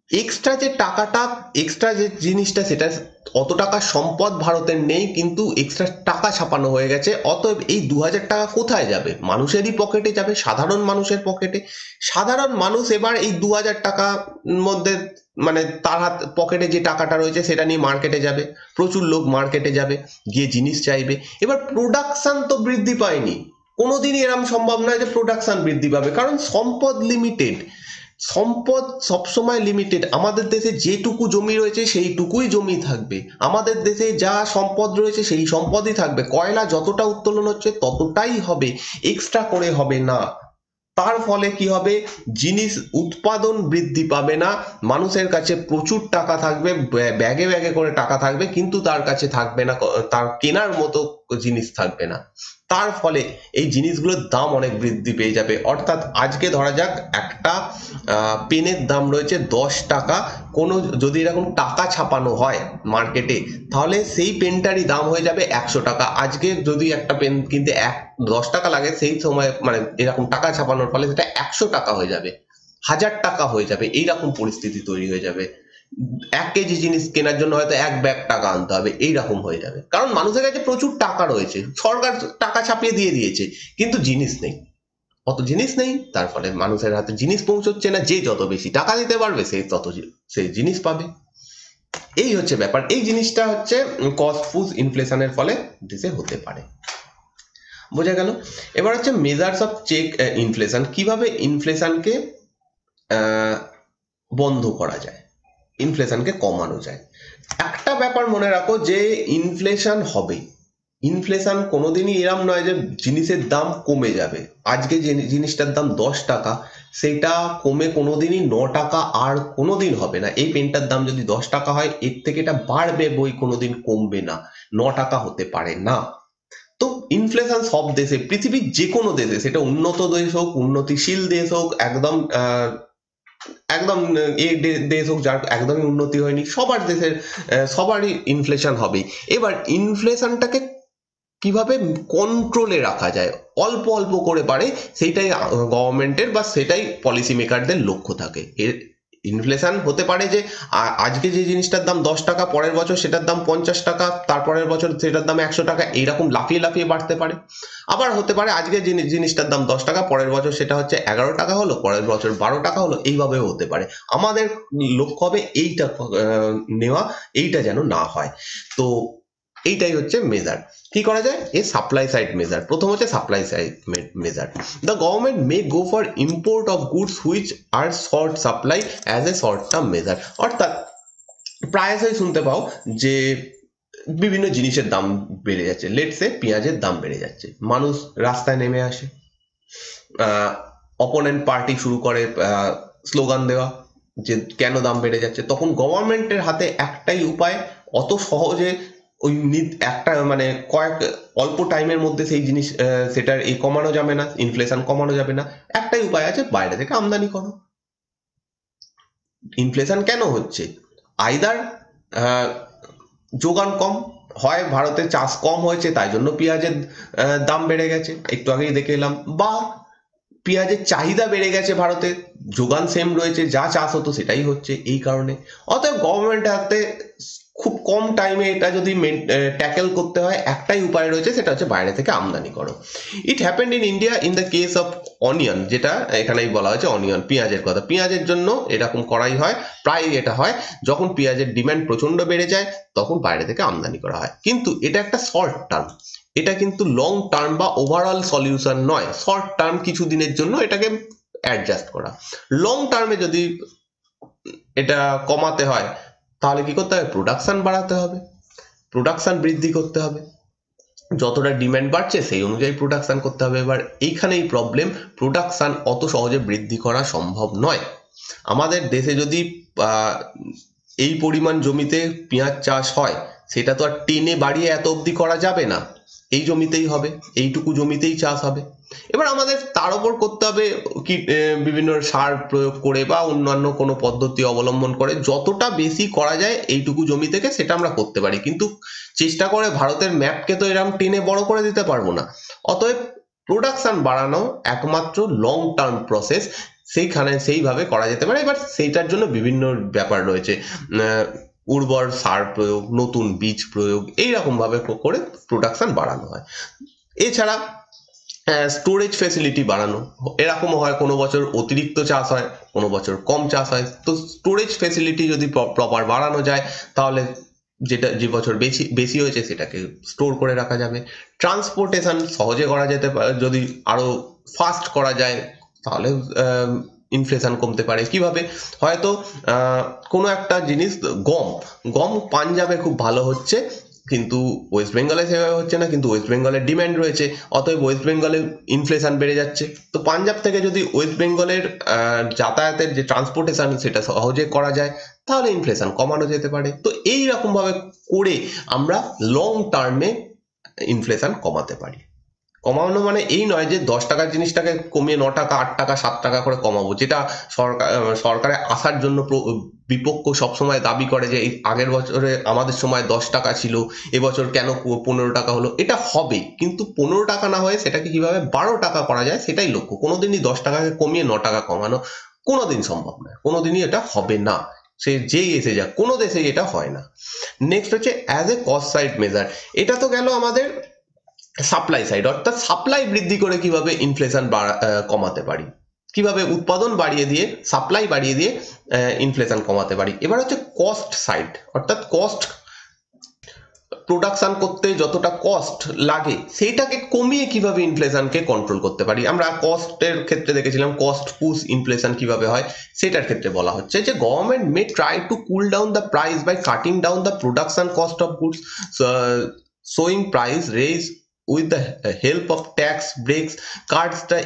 এক্সট্রা যে টাকাটা, এক্সট্রা যে জিনিসটা, সেটা অত টাকা সম্পদ ভারতের নেই, কিন্তু এক্সট্রা টাকা ছাপানো হয়ে গেছে। অতএব এই 2,000 টাকা কোথায় যাবে? মানুষেরই পকেটে যাবে, সাধারণ মানুষের পকেটে। সাধারণ মানুষ এবার এই 2,000 টাকার মধ্যে মানে তার হাত পকেটে যে টাকাটা রয়েছে সেটা নিয়ে মার্কেটে যাবে, প্রচুর লোক মার্কেটে যাবে, গিয়ে জিনিস চাইবে। এবার প্রোডাকশন তো বৃদ্ধি পায়নি, কোনোদিনই এরকম সম্ভব নয় যে প্রোডাকশন বৃদ্ধি পাবে, কারণ সম্পদ লিমিটেড। সম্পদ সবসময় লিমিটেড। আমাদের দেশে যেটুকু জমি রয়েছে সেইটুকুই জমি থাকবে, আমাদের দেশে যা সম্পদ রয়েছে সেই সম্পদই থাকবে। কয়লা যতটা উত্তোলন হচ্ছে ততটাই হবে, এক্সট্রা করে হবে না। তার ফলে কি হবে? জিনিস উৎপাদন বৃদ্ধি পাবে না, মানুষের কাছে প্রচুর টাকা থাকবে, ব্যাগে ব্যাগে করে টাকা থাকবে, কিন্তু তার কাছে থাকবে না, তার কেনার মতো জিনিস থাকবে না। তার ফলে এই জিনিসগুলোর দাম অনেক বৃদ্ধি পেয়ে যাবে। অর্থাৎ আজকে ধরা যাক একটা পেনের দাম রয়েছে 10 টাকা, কোনো যদি এরকম টাকা ছাপানো হয় মার্কেটে, তাহলে সেই পেনটারই দাম হয়ে যাবে 100 টাকা। আজকে যদি একটা পেন কিনতে 10 টাকা লাগে, সেই সময় মানে এরকম টাকা ছাপানোর ফলে সেটা 100 টাকা হয়ে যাবে, 1,000 টাকা হয়ে যাবে। এইরকম পরিস্থিতি তৈরি হয়ে যাবে। 1 কেজি জিনিস কেনার জন্য হয়তো 1 ব্যাগ টাকা আনতে হবে, এইরকম হয়ে যাবে। কারণ মানুষের কাছে প্রচুর টাকা রয়েছে, সরকার টাকা ছাপিয়ে দিয়ে দিয়েছে, কিন্তু জিনিস নেই। অত জিনিস নেই, তার ফলে মানুষের হাতে জিনিস পৌঁছচ্ছে না। যে যত বেশি টাকা দিতে পারবে সে তত সেই জিনিস পাবে। এই হচ্ছে ব্যাপার। এই জিনিসটা হচ্ছে কস্ট পুশ ইনফ্লেশনের ফলে দেশে হতে পারে। বোঝা গেল? এবার হচ্ছে মেজার্স অফ চেক ইনফ্লেশন। কিভাবে ইনফ্লেশনকে বন্ধ করা যায়, ইনফ্লেশনকে কমানো যায়। একটা ব্যাপার মনে রাখো, যে ইনফ্লেশন হবে, ইনফ্লেশন কোনোদিনই এরম নয় যে জিনিসের দাম কমে যাবে। আজকে যে জিনিসটার দাম 10 টাকা, সেটা কমে কোনোদিনই 9 টাকা আর কোনোদিন হবে না। এই পেনটার দাম যদি 10 টাকা হয়, এর থেকে এটা বাড়বে, বই কোনোদিন কমবে না, 9 টাকা হতে পারে না। তো ইনফ্লেশন সব দেশে, পৃথিবীর যে কোনো দেশে, সেটা উন্নত দেশ হোক, উন্নতিশীল দেশ হোক, একদম একদম দেশ হোক যার একদমই উন্নতি হয়নি, সবার দেশের সবারই ইনফ্লেশন হবেই। এবার ইনফ্লেশনটাকে কিভাবে কন্ট্রোলে রাখা যায়, অল্প অল্প করে পারে, সেইটাই গভর্নমেন্টের বা সেটাই পলিসি মেকারদের লক্ষ্য থাকে। এর ইনফ্লেশন হতে পারে যে আজকে যে জিনিসটার দাম 10 টাকা, পরের বছর সেটার দাম 50 টাকা, তারপরের বছর সেটার দাম 100 টাকা, এইরকম লাফিয়ে লাফিয়ে বাড়তে পারে। আবার হতে পারে আজকে জিনিসটার দাম 10 টাকা, পরের বছর সেটা হচ্ছে 11 টাকা হলো, পরের বছর 12 টাকা হলো, এইভাবেও হতে পারে। আমাদের লক্ষ্য হবে এইটা নেওয়া, এইটা যেন না হয়। তো এইটাই হচ্ছে মেজার। কি করা যায়? এ সাপ্লাই সাইড মেজার। প্রথম হচ্ছে supply side measure. The government May go for import of goods which are short supply as a short term measure. অর্থাৎ প্রায়শই শুনতে পাও যে বিভিন্ন জিনিসের দাম বেড়ে যাচ্ছে। লেটসে পেঁয়াজের দাম বেড়ে যাচ্ছে, মানুষ রাস্তায় নেমে আসে, অপোনেন্ট পার্টি শুরু করে স্লোগান দেওয়া যে কেন দাম বেড়ে যাচ্ছে। তখন গভর্নমেন্টের হাতে একটাই উপায়, অত সহজে ওই একটা মানে অল্প টাইমের মধ্যে সেই জিনিস সেটার কমানো যাবে না, ইনফ্লেশন কমানো যাবে না। একটাই উপায় আছে, বাইরে থেকে আমদানি করো। ইনফ্লেশন কেন হচ্ছে? আইদার যোগান কম হয়, ভারতে চাষ কম হয়েছে তাই জন্য পেঁয়াজের দাম বেড়ে গেছে, একটু আগেই দেখে এলাম, বা পেঁয়াজের চাহিদা বেড়ে গেছে ভারতে, যোগান সেম রয়েছে, যা চাষ হতো সেটাই হচ্ছে, এই কারণে। অতএব গভর্নমেন্টের হাতে খুব কম টাইমে এটা যদি ট্যাকেল করতে হয়, একটাই উপায় রয়েছে, সেটা হচ্ছে বাইরে থেকে আমদানি করো। It happened in India in the case of onion, যেটা এখানেই বলা হয়েছে অনিয়ন, পেঁয়াজের কথা। পেঁয়াজের জন্য এরকম করাই হয়, প্রায় এটা হয় যখন পেঁয়াজের ডিমান্ড প্রচন্ড বেড়ে যায়, তখন বাইরে থেকে আমদানি করা হয়। কিন্তু এটা একটা শর্ট টার্ম, এটা কিন্তু লং টার্ম বা ওভারঅল সলিউশন নয়। শর্ট টার্ম কিছু দিনের জন্য এটাকে অ্যাডজাস্ট করা। লং টার্মে যদি এটা কমাতে হয়, তাহলে কি করতে হবে? প্রোডাকশন বাড়াতে হবে, প্রোডাকশন বৃদ্ধি করতে হবে। যতটা ডিমান্ড বাড়ছে সেই অনুযায়ী প্রোডাকশন করতে হবে। এবার এইখানেই প্রবলেম, প্রোডাকশন অত সহজে বৃদ্ধি করা সম্ভব নয়। আমাদের দেশে যদি এই পরিমাণ জমিতে পেঁয়াজ চাষ হয়, সেটা তো আর টেনে বাড়িয়ে এত অবধি করা যাবে না। এই জমিতেই হবে, এইটুকু জমিতেই চাষ হবে। এবার আমাদের তার উপর করতে হবে কি, বিভিন্ন সার প্রয়োগ করে বা অন্যান্য কোনো পদ্ধতি অবলম্বন করে যতটা বেশি করা যায় এইটুকু জমি থেকে, সেটা আমরা করতে পারি। কিন্তু চেষ্টা করে ভারতের ম্যাপকে তো এরকম টেনে বড় করে দিতে পারবো না। অতএব প্রোডাকশন বাড়ানো একমাত্র লং টার্ম প্রসেস। সেইখানে সেইভাবে করা যেতে পারে। এবার সেইটার জন্য বিভিন্ন ব্যাপার রয়েছে, উর্বর সার প্রয়োগ, নতুন বীজ প্রয়োগ, এইরকম ভাবে করে প্রোডাকশন বাড়ানো হয়। এছাড়া স্টোরেজ ফেসিলিটি বাড়ানো, এরকমও হয় কোনো বছর অতিরিক্ত চাষ হয়, কোনো বছর কম চাষ হয়, তো স্টোরেজ ফেসিলিটি যদি প্রপার বাড়ানো যায় তাহলে যেটা যে বছর বেশি বেশি হয়েছে সেটাকে স্টোর করে রাখা যাবে। ট্রান্সপোর্টেশন সহজে করা যেতে পারে, যদি আরো ফাস্ট করা যায় তাহলে ইনফ্লেশন কমতে পারে। কিভাবে? হয়তো কোনো একটা জিনিস, গম গম পাঞ্জাবে খুব ভালো হচ্ছে কিন্তু ওয়েস্ট বেঙ্গলে সেভাবে হচ্ছে না, কিন্তু ওয়েস্ট বেঙ্গলের ডিম্যান্ড রয়েছে, অতএব ওয়েস্ট বেঙ্গলে ইনফ্লেশন বেড়ে যাচ্ছে। তো পাঞ্জাব থেকে যদি ওয়েস্ট বেঙ্গলের যাতায়াতের যে ট্রান্সপোর্টেশন সেটা সহজে করা যায় তাহলে ইনফ্লেশন কমানো যেতে পারে। তো এই রকম ভাবে করে আমরা লং টার্মে ইনফ্লেশন কমাতে পারি। কমানো মানে এই নয় যে 10 টাকার জিনিসটাকে কমিয়ে 9 টাকা, 8 টাকা, 7 টাকা করে কমাবো, যেটা সরকারে আসার জন্য বিপক্ষ সবসময় দাবি করে যে এই আগের বছরে আমাদের সময় 10 টাকা ছিল, এবছর কেন 15 টাকা হলো। এটা হবে, কিন্তু 15 টাকা না হয়ে সেটাকে কিভাবে 12 টাকা করা যায় সেটাই লক্ষ্য। কোনোদিনই 10 টাকাকে কমিয়ে 9 টাকা কমানো কোনোদিন সম্ভব নয়, কোনোদিনই এটা হবে না, সে যেই এসে যাক, কোনো দেশেই এটা হয় না। নেক্সট হচ্ছে as a cost side measure. এটা তো গেল আমাদের সাপ্লাই সাইড, অর্থাৎ সাপ্লাই বৃদ্ধি করে কিভাবে ইনফ্লেশন কমাতে পারি, কিভাবে উৎপাদন বাড়িয়ে দিয়ে, সাপ্লাই বাড়িয়ে দিয়ে ইনফ্লেশন কমাতে পারি। এবার হচ্ছে কস্ট সাইড, অর্থাৎ কস্ট, প্রোডাকশন করতে যতটা কস্ট লাগে সেইটাকে কমিয়ে কিভাবে ইনফ্লেশনকে কন্ট্রোল করতে পারি। আমরা কস্টের ক্ষেত্রে দেখেছিলাম কস্ট পুশ ইনফ্লেশন কিভাবে হয়, সেটার ক্ষেত্রে বলা হচ্ছে যে government may try to cool down the price by cutting down the production cost of goods, showing price raise with the help of tax breaks, cuts the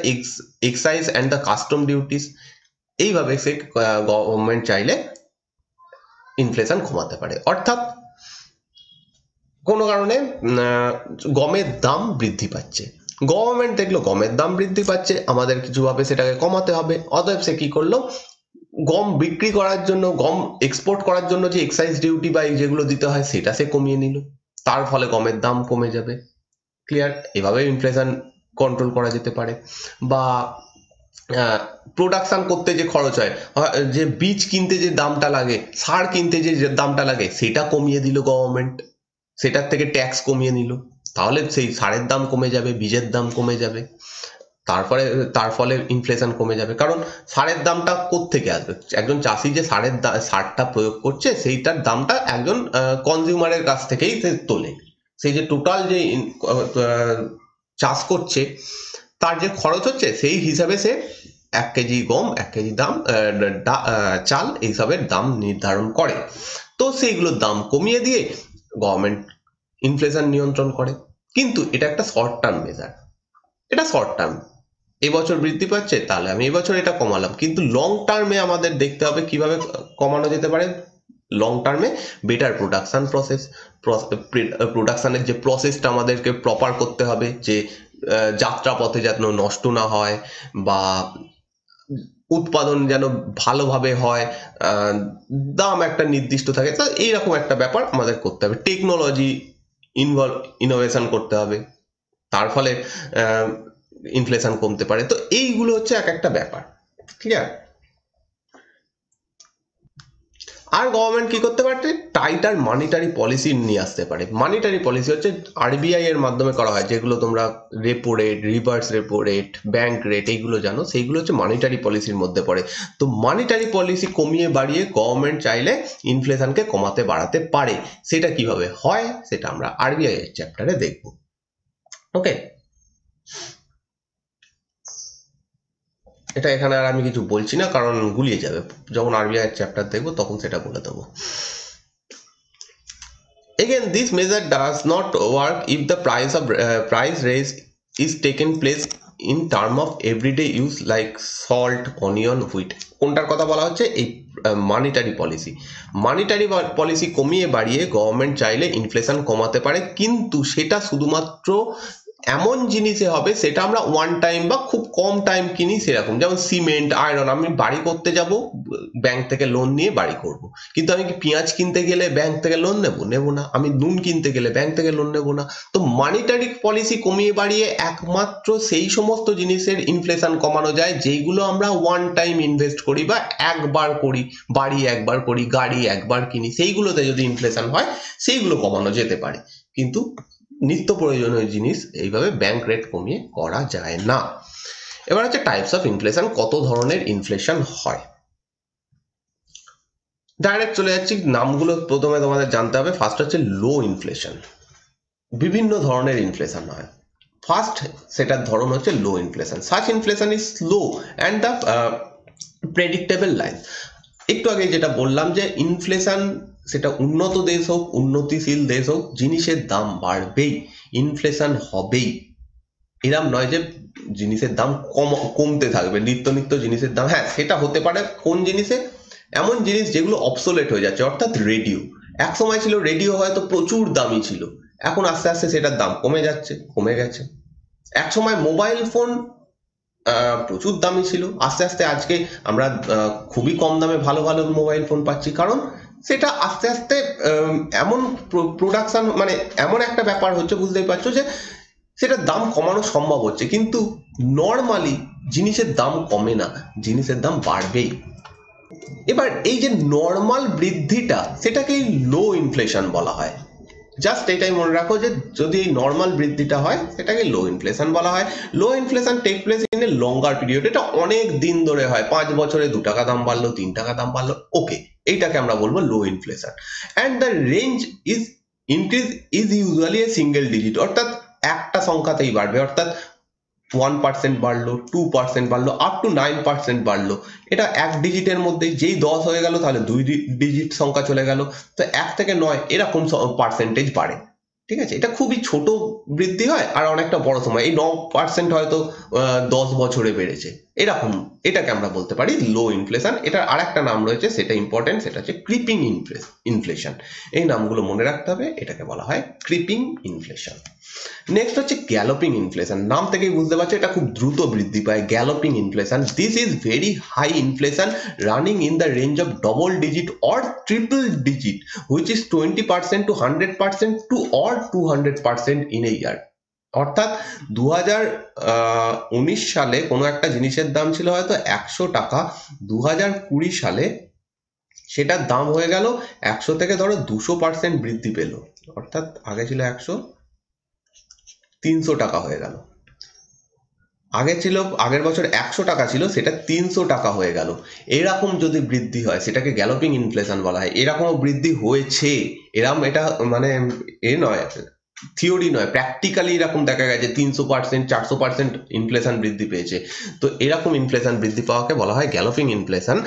excise and the custom duties। এইভাবে সে government চাইলে inflation কমাতে পারে। অর্থাৎ কোনো কারণে গমের দাম বৃদ্ধি পাচ্ছে, গভর্নমেন্ট দেখলো গমের দাম বৃদ্ধি পাচ্ছে, আমাদের কিছুভাবে সেটাকে কমাতে হবে, অতএব সে কি করলো, গম বিক্রি করার জন্য, গম এক্সপোর্ট করার জন্য যে এক্সাইজ ডিউটি বা যেগুলো দিতে হয় সেটা সে কমিয়ে নিল, তার ফলে গমের দাম কমে যাবে। ক্লিয়ার? এভাবে ইনফ্লেশন কন্ট্রোল করা যেতে পারে। বা প্রোডাকশন করতে যে খরচ হয়, যে বীজ কিনতে যে দামটা লাগে, সার কিনতে যে দামটা লাগে, সেটা কমিয়ে দিল গভর্নমেন্ট, সেটার থেকে ট্যাক্স কমিয়ে নিল, তাহলে সেই সারের দাম কমে যাবে, বীজের দাম কমে যাবে, তার ফলে ইনফ্লেশন কমে যাবে। কারণ সারের দামটা কোত্থেকে আসবে? একজন চাষি যে সারটা প্রয়োগ করছে সেইটার দামটা একজন কনজিউমারের কাছ থেকেই সে তোলে। সেই যে টোটাল যে চাষ করছে তার যে খরচ হচ্ছে সেই হিসাবে সে 1 কেজি গম, 1 কেজি চাল এইসবের দাম নির্ধারণ করে। তো সেইগুলোর দাম কমিয়ে দিয়ে গভর্নমেন্ট ইনফ্লেশন নিয়ন্ত্রণ করে। কিন্তু এটা একটা শর্ট টার্ম মেজার, এটা শর্ট টার্ম, এবছর বৃদ্ধি পাচ্ছে তাহলে আমি এবছর এটা কমালাম, কিন্তু লং টার্মে আমাদের দেখতে হবে কিভাবে কমানো যেতে পারে। লং টার্মে বেটার প্রোডাকশন প্রসেস, প্রোডাকশনের যে প্রসেসটা আমাদেরকে প্রপার করতে হবে, যে যাত্রাপথে যেন নষ্ট না হয় বা উৎপাদন যেন ভালোভাবে হয়, দাম একটা নির্দিষ্ট থাকে, তো এইরকম একটা ব্যাপার আমাদের করতে হবে। টেকনোলজি ইনোভেশন করতে হবে, তার ফলে ইনফ্লেশন কমতে পারে। তো এইগুলো হচ্ছে এক একটা ব্যাপার। ক্লিয়ার? আর গভর্নমেন্ট কি করতে পারে? টাইটার মানিটারি পলিসি নিয়ে আসতে পারে। মানিটারি পলিসি হচ্ছে আরবিআই এর মাধ্যমে করা হয়, যেগুলো তোমরা repo rate, reverse repo rate, bank rate এইগুলো জানো, সেইগুলো হচ্ছে মানিটারি পলিসির মধ্যে পড়ে। তো মানিটারি পলিসি কমিয়ে বাড়িয়ে গভর্নমেন্ট চাইলে ইনফ্লেশনকে কমাতে বাড়াতে পারে। সেটা কিভাবে হয় সেটা আমরা আরবিআই এর চ্যাপ্টারে দেখব। ওকে, এটা এখানে আর আমি কিছু বলছি না, কারণ গুলিয়ে যাবে, যখন আরবিআই এর চ্যাপ্টার দেখবো তখন সেটা বলে দেবো। Again, this measure does not work if the price raise is taken place in term of everyday use like salt, onion, wheat। কোনটার কথা বলা হচ্ছে? এই মানিটারি পলিসি। মানিটারি পলিসি কমিয়ে বাড়িয়ে গভর্নমেন্ট চাইলে ইনফ্লেশন কমাতে পারে, কিন্তু সেটা শুধুমাত্র এমন জিনিসে হবে সেটা আমরা ওয়ান টাইম বা খুব কম টাইম কিনি সেরকম, যেমন সিমেন্ট, আয়রন। আমি বাড়ি করতে যাব, ব্যাংক থেকে লোন নিয়ে বাড়ি করব, কিন্তু আমি কি পেঁয়াজ কিনতে গেলে ব্যাংক থেকে লোন নেব না। আমি নুন কিনতে গেলে ব্যাংক থেকে লোন নেব না। তো মানিটারি পলিসি কমিয়ে বাড়িয়ে একমাত্র সেই সমস্ত জিনিসের ইনফ্লেশন কমানো যায় যেইগুলো আমরা ওয়ান টাইম ইনভেস্ট করি বা একবার করি, বাড়ি একবার করি, গাড়ি একবার কিনি, সেইগুলোতে যদি ইনফ্লেশন হয় সেইগুলো কমানো যেতে পারে। কিন্তু নিত্য প্রয়োজনীয় জিনিস এইভাবে ব্যাংক রেট কমিয়ে করা যায় না। এবার হচ্ছে টাইপস অফ ইনফ্লেশন, কত ধরনের ইনফ্লেশন হয়। ডাইরেক্ট চলে যাচ্ছি, নামগুলো প্রথমে তোমাদের জানতে হবে। ফার্স্ট হচ্ছে লো ইনফ্লেশন। বিভিন্ন ধরনের ইনফ্লেশন হয়। ফার্স্ট সেটার ধরন হচ্ছে low inflation. Such inflation is slow and the predictable line. একটু আগে যেটা বললাম যে ইনফ্লেশন, সেটা উন্নত দেশ হোক উন্নতিশীল দেশ হোক, জিনিসের দাম বাড়বেই, ইনফ্লেশন হবেই। এরম নয় যে জিনিসের দাম কমতে থাকবে, নিত্য নিত্য জিনিসের দাম। হ্যাঁ, সেটা হতে পারে কোন জিনিসে, এমন জিনিস যেগুলো অবসোলেট হয়ে যাচ্ছে, অর্থাৎ রেডিও। এক সময় ছিল রেডিও হয়তো প্রচুর দামি ছিল, এখন আস্তে আস্তে সেটার দাম কমে যাচ্ছে, কমে গেছে। এক সময় মোবাইল ফোন প্রচুর দামি ছিল, আস্তে আস্তে আজকে আমরা খুবই কম দামে ভালো ভালো মোবাইল ফোন পাচ্ছি, কারণ সেটা আস্তে আস্তে এমন প্রোডাকশন, মানে এমন একটা ব্যাপার হচ্ছে, বুঝতেই পারছো যে সেটার দাম কমানো সম্ভব হচ্ছে। কিন্তু নর্মালি জিনিসের দাম কমে না, জিনিসের দাম বাড়বেই। এবার এই যে নর্মাল বৃদ্ধিটা, সেটাকেই লো ইনফ্লেশন বলা হয়। জাস্ট এটাই মনে রাখো যে যদি এই নর্মাল বৃদ্ধিটা হয় সেটাকে লো ইনফ্লেশন বলা হয়। Low inflation take place in a longer period, এটা অনেক দিন ধরে হয়, 5 বছরে 2 টাকা দাম বাড়লো, 3 টাকা দাম বাড়লো, ওকে, এইটাকে আমরা বলবো low inflation. And the range is increase is usually a single digit, অর্থাৎ একটা সংখ্যাতেই বাড়বে, অর্থাৎ 1% বাড়লো, 2% বাড়লো, আপ টু 9% বাড়লো। এটা এক ডিজিটের মধ্যেই, যেই 10 হয়ে গেল তাহলে 2 ডিজিট সংখ্যা চলে গেল। তো 1 থেকে 9 এরকম পার্সেন্টেজ বাড়ে। ঠিক আছে, এটা খুবই ছোট বৃদ্ধি হয়, আর অনেকটা বড় সময়, এই 9% হয়তো 10 বছরে বেড়েছে, এরকম। এটাকে আমরা বলতে পারি লো ইনফ্লেশন। এটার আর একটা নাম রয়েছে, সেটা ইম্পর্টেন্ট, সেটা হচ্ছে ক্রিপিং ইনফ্লেশন। এই নামগুলো মনে রাখতে হবে, এটাকে বলা হয় ক্রিপিং ইনফ্লেশন। নেক্সট হচ্ছে গ্যালোপিং ইনফ্লেশন। নাম থেকেই বুঝতে পারছো এটা খুব দ্রুত বৃদ্ধি পায়, galloping inflation. This is very high inflation running in the range of double digit or triple digit, which is 20% to 100% to or 200% in a year. অর্থাৎ 2019 সালে কোনো একটা জিনিসের দাম ছিল হয়তো 100 টাকা, 2020 সালে সেটার দাম হয়ে গেল 100 থেকে ধরো 200% বৃদ্ধি পেল, অর্থাৎ আগে ছিল 100, 300 টাকা হয়ে গেল। আগে ছিল, আগের বছর 100 টাকা ছিল, সেটা 300 টাকা হয়ে গেল। এরকম যদি বৃদ্ধি হয় সেটাকে গ্যালোপিং ইনফ্লেশন বলা হয়। এরকমও বৃদ্ধি হয়েছে, এরকম, এটা মানে এ নয়, থিওরি নয়, প্র্যাকটিক্যালি এরকম দেখা গেছে 300%, 400% ইনফ্লেশন বৃদ্ধি পেয়েছে। তো এরকম ইনফ্লেশন বৃদ্ধি পাওয়াকে বলা হয় galloping inflation.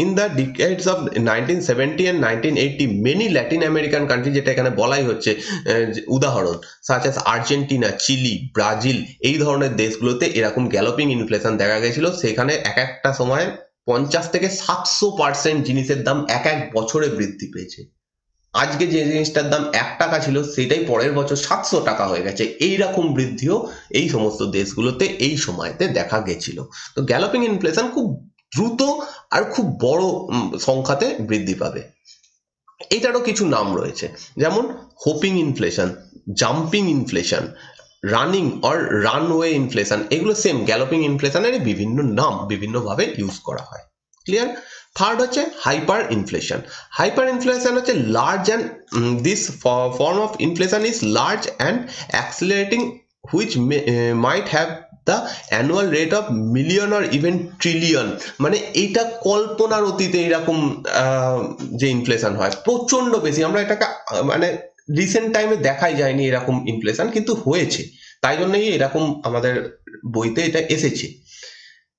In the decades of 1970 and 1980 many Latin American country, যেটা এখানে বলাই হচ্ছে উদাহরণ, such as Argentina, Chile, Brazil, এই ধরনের দেশগুলোতে এরকম গ্যালোপিং ইনফ্লেশন দেখা গেছিল। সেখানে এক একটা সময় 50 থেকে 700% জিনিসের দাম এক এক বছরে বৃদ্ধি পেয়েছে। আজকে যে জিনিসটার দাম 1 টাকা ছিল সেটাই পরের বছর 700 টাকা হয়ে গেছে। এইরকম বৃদ্ধিও এই সমস্ত দেশগুলোতে এই সময়তে দেখা গেছিল। তো গ্যালোপিং ইনফ্লেশন খুব দ্রুত আর খুব বড় সংখ্যাতে বৃদ্ধি পাবে। এটারও কিছু নাম রয়েছে, যেমন hoping inflation, jumping inflation, running or runway inflation. এগুলো সেম গ্যালোপিং ইনফ্লেশনের বিভিন্ন নাম, বিভিন্নভাবে ইউজ করা হয়। ক্লিয়ার? থার্ড হচ্ছে হাইপার ইনফ্লেশন। হাইপার ইনফ্লেশন হচ্ছে large and this form of inflation is large and accelerating which might have the annual rate of million or even trillion. মানে এইটা কল্পনার অতীতে এরকম যে ইনফ্লেশন হয় প্রচন্ড বেশি, আমরা এটাকে মানে রিসেন্ট টাইমে দেখাই যায়নি এরকম ইনফ্লেশন, কিন্তু হয়েছে, তাই জন্যই এরকম আমাদের বইতে এটা এসেছে।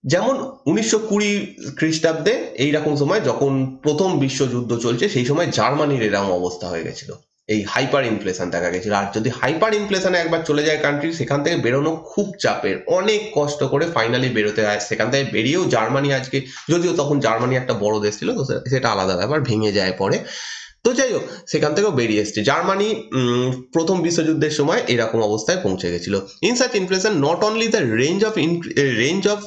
যেমন 1920 খ্রিস্টাব্দে এইরকম সময় যখন প্রথম বিশ্বযুদ্ধ চলছে, সেই সময় জার্মানির এরকম অবস্থা হয়ে গেছিল, এই হাইপার ইনফ্লেশন দেখা গেছিল। আর যদি হাইপার ইনফ্লেশনে একবার চলে যায় কান্ট্রি, সেখান থেকে বেরোনো খুব চাপের, অনেক কষ্ট করে ফাইনালি বেরোতে হয়। সেখান থেকে বেরিয়েও জার্মানি আজকে, যদিও তখন জার্মানি একটা বড় দেশ ছিল, তো সেটা আলাদা ব্যাপার, ভেঙে যায় পরে। তো যাই হোক, সেখান থেকেও বেরিয়ে এসছে। জার্মানি প্রথম বিশ্বযুদ্ধের সময় এরকম অবস্থায় পৌঁছে গেছিল। In such inflation not only the range of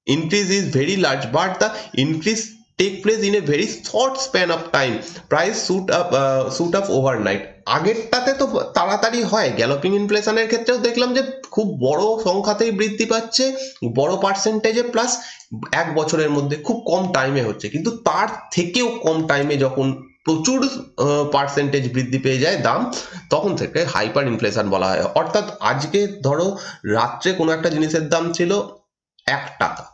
increase is very large, but the increase take place in a very short span of time. Price shoot up overnight. আগেরটাতে তো তাড়াতাড়ি হয়, গ্যালোপিং ইনফ্লেশনের ক্ষেত্রেও দেখলাম যে খুব বড় সংখ্যাতেই বৃদ্ধি পাচ্ছে, বড় পার্সেন্টেজে, প্লাস এক বছরের মধ্যে খুব কম টাইমে হচ্ছে। কিন্তু তার থেকেও কম টাইমে যখন প্রচুর পার্সেন্টেজ বৃদ্ধি পেয়ে যায় দাম, তখন থেকে হাইপার ইনফ্লেশন বলা হয়। অর্থাৎ আজকে ধরো রাত্রে কোনো একটা জিনিসের দাম ছিল 1 টাকা,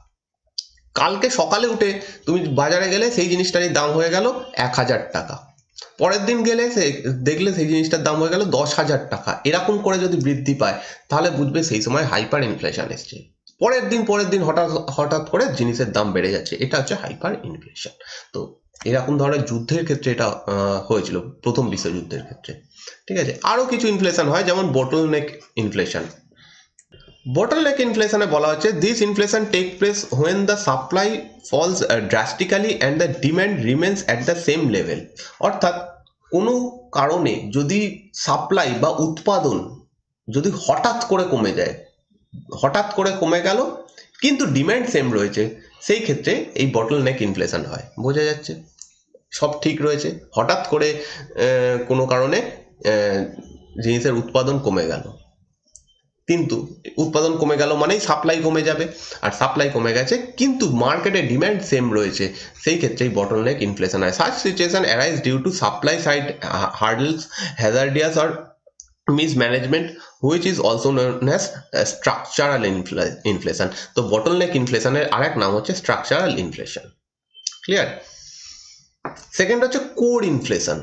কালকে সকালে উঠে তুমি বাজারে গেলে সেই জিনিসটারই দাম হয়ে গেল 1000 টাকা, পরের দিন গেলে দেখলে সেই জিনিসটার দাম হয়ে গেল 10,000 টাকা। এরকম করে যদি বৃদ্ধি পায় তাহলে বুঝবে সেই সময় হাইপার ইনফ্লেশন এসছে। পরের দিন হঠাৎ করে জিনিসের দাম বেড়ে যাচ্ছে, এটা হচ্ছে হাইপার ইনফ্লেশন। তো এরকম ধরনের যুদ্ধের ক্ষেত্রে এটা হয়েছিল, প্রথম বিশ্বযুদ্ধের ক্ষেত্রে। ঠিক আছে, আরো কিছু ইনফ্লেশন হয়, যেমন বটলনেক ইনফ্লেশন। বটলনেক ইনফ্লেশনে বলা হচ্ছে this inflation take place when the supply falls drastically and the demand remains at the same level. অর্থাৎ কোনো কারণে যদি সাপ্লাই বা উৎপাদন যদি হঠাৎ করে কমে যায়, হঠাৎ করে কমে গেল কিন্তু ডিম্যান্ড সেম রয়েছে, সেই ক্ষেত্রে এই বটলনেক ইনফ্লেশন হয়। বোঝা যাচ্ছে, সব ঠিক রয়েছে, হঠাৎ করে কোনো কারণে জিনিসের উৎপাদন কমে গেল, কিন্তু উৎপাদন কমে গেল মানেই সাপ্লাই কমে যাবে, আর সাপ্লাই কমে গেছে কিন্তু মার্কেটে ডিম্যান্ড সেম রয়েছে, সেই ক্ষেত্রেই বটলনেক ইনফ্লেশন হয়। Such situation arise due to supply side hurdles, hazardous or mismanagement, which is also known as structural inflation. তো বটলনেক ইনফ্লেশনের আরেক নাম হচ্ছে স্ট্রাকচারাল ইনফ্লেশন। ক্লিয়ার? সেকেন্ড হচ্ছে কোর ইনফ্লেশন।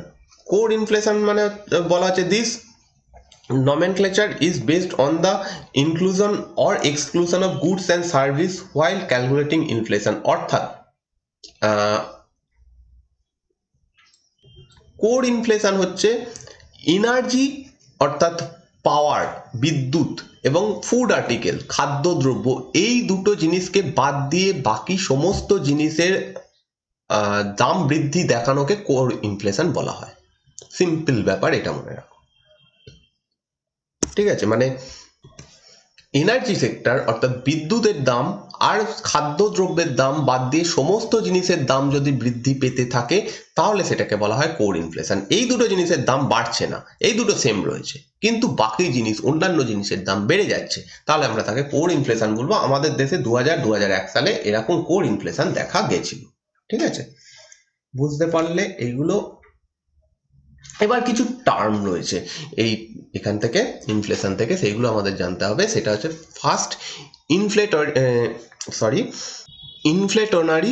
কোর ইনফ্লেশন মানে বলা হচ্ছে this nomenclature is based on the inclusion or exclusion of goods and service while calculating inflation। অর্থাৎ কোর ইনফ্লেশন হচ্ছে এনার্জি অর্থাৎ পাওয়ার, বিদ্যুৎ এবং ফুড আর্টিকেল, খাদ্যদ্রব্য, এই দুটো জিনিসকে বাদ দিয়ে বাকি সমস্ত জিনিসের দাম বৃদ্ধি দেখানোকে কোর ইনফ্লেশন বলা হয়। সিম্পল ব্যাপার, এটা মনে রাখো। ঠিক আছে, মানে এনার্জি সেক্টর অর্থাৎ বিদ্যুতের দাম আর খাদ্যদ্রব্যের দাম বাদ দিয়ে সমস্ত জিনিসের দাম যদি বৃদ্ধি পেতে থাকে তাহলে সেটাকে বলা হয় কোর ইনফ্লেশন। এই দুটো জিনিসের দাম বাড়ছে না, এই দুটো সেম রয়েছে, কিন্তু বাকি জিনিস, অন্যান্য জিনিসের দাম বেড়ে যাচ্ছে, তাহলে আমরা তাকে কোর ইনফ্লেশন বলবো। আমাদের দেশে 2000-2001 সালে এরকম কোর ইনফ্লেশন দেখা গেছিল। ঠিক আছে, বুঝতে পারলে এইগুলো। এবার কিছু টার্ম রয়েছে এখান থেকে, ইনফ্লেশন থেকে, সেইগুলো আমাদের জানতে হবে। সেটা হচ্ছে first inflationary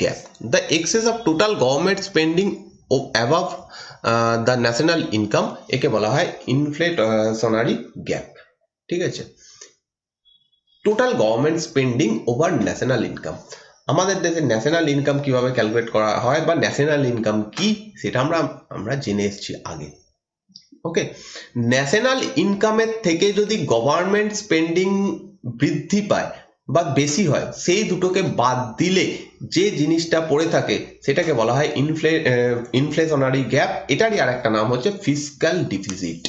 gap, the access of total government spending above the national income, একে বলা হয় ইনফ্লেশনারি গ্যাপ। ঠিক আছে, total government spending over national income. আমাদের দেশে ন্যাশনাল ইনকাম কিভাবে ক্যালকুলেট করা হয় বা ন্যাশনাল ইনকাম কি সেটা আমরা জেনে এসেছি আগে। ওকে, ন্যাশনাল ইনকামের থেকে যদি গভর্নমেন্ট স্পেন্ডিং বৃদ্ধি পায় বা বেশি হয়, সেই দুটোকে বাদ দিলে যে জিনিসটা পড়ে থাকে সেটাকে বলা হয় ইনফ্লেশনারি গ্যাপ। এটারই আর একটা নাম হচ্ছে ফিসক্যাল ডিফিসিট।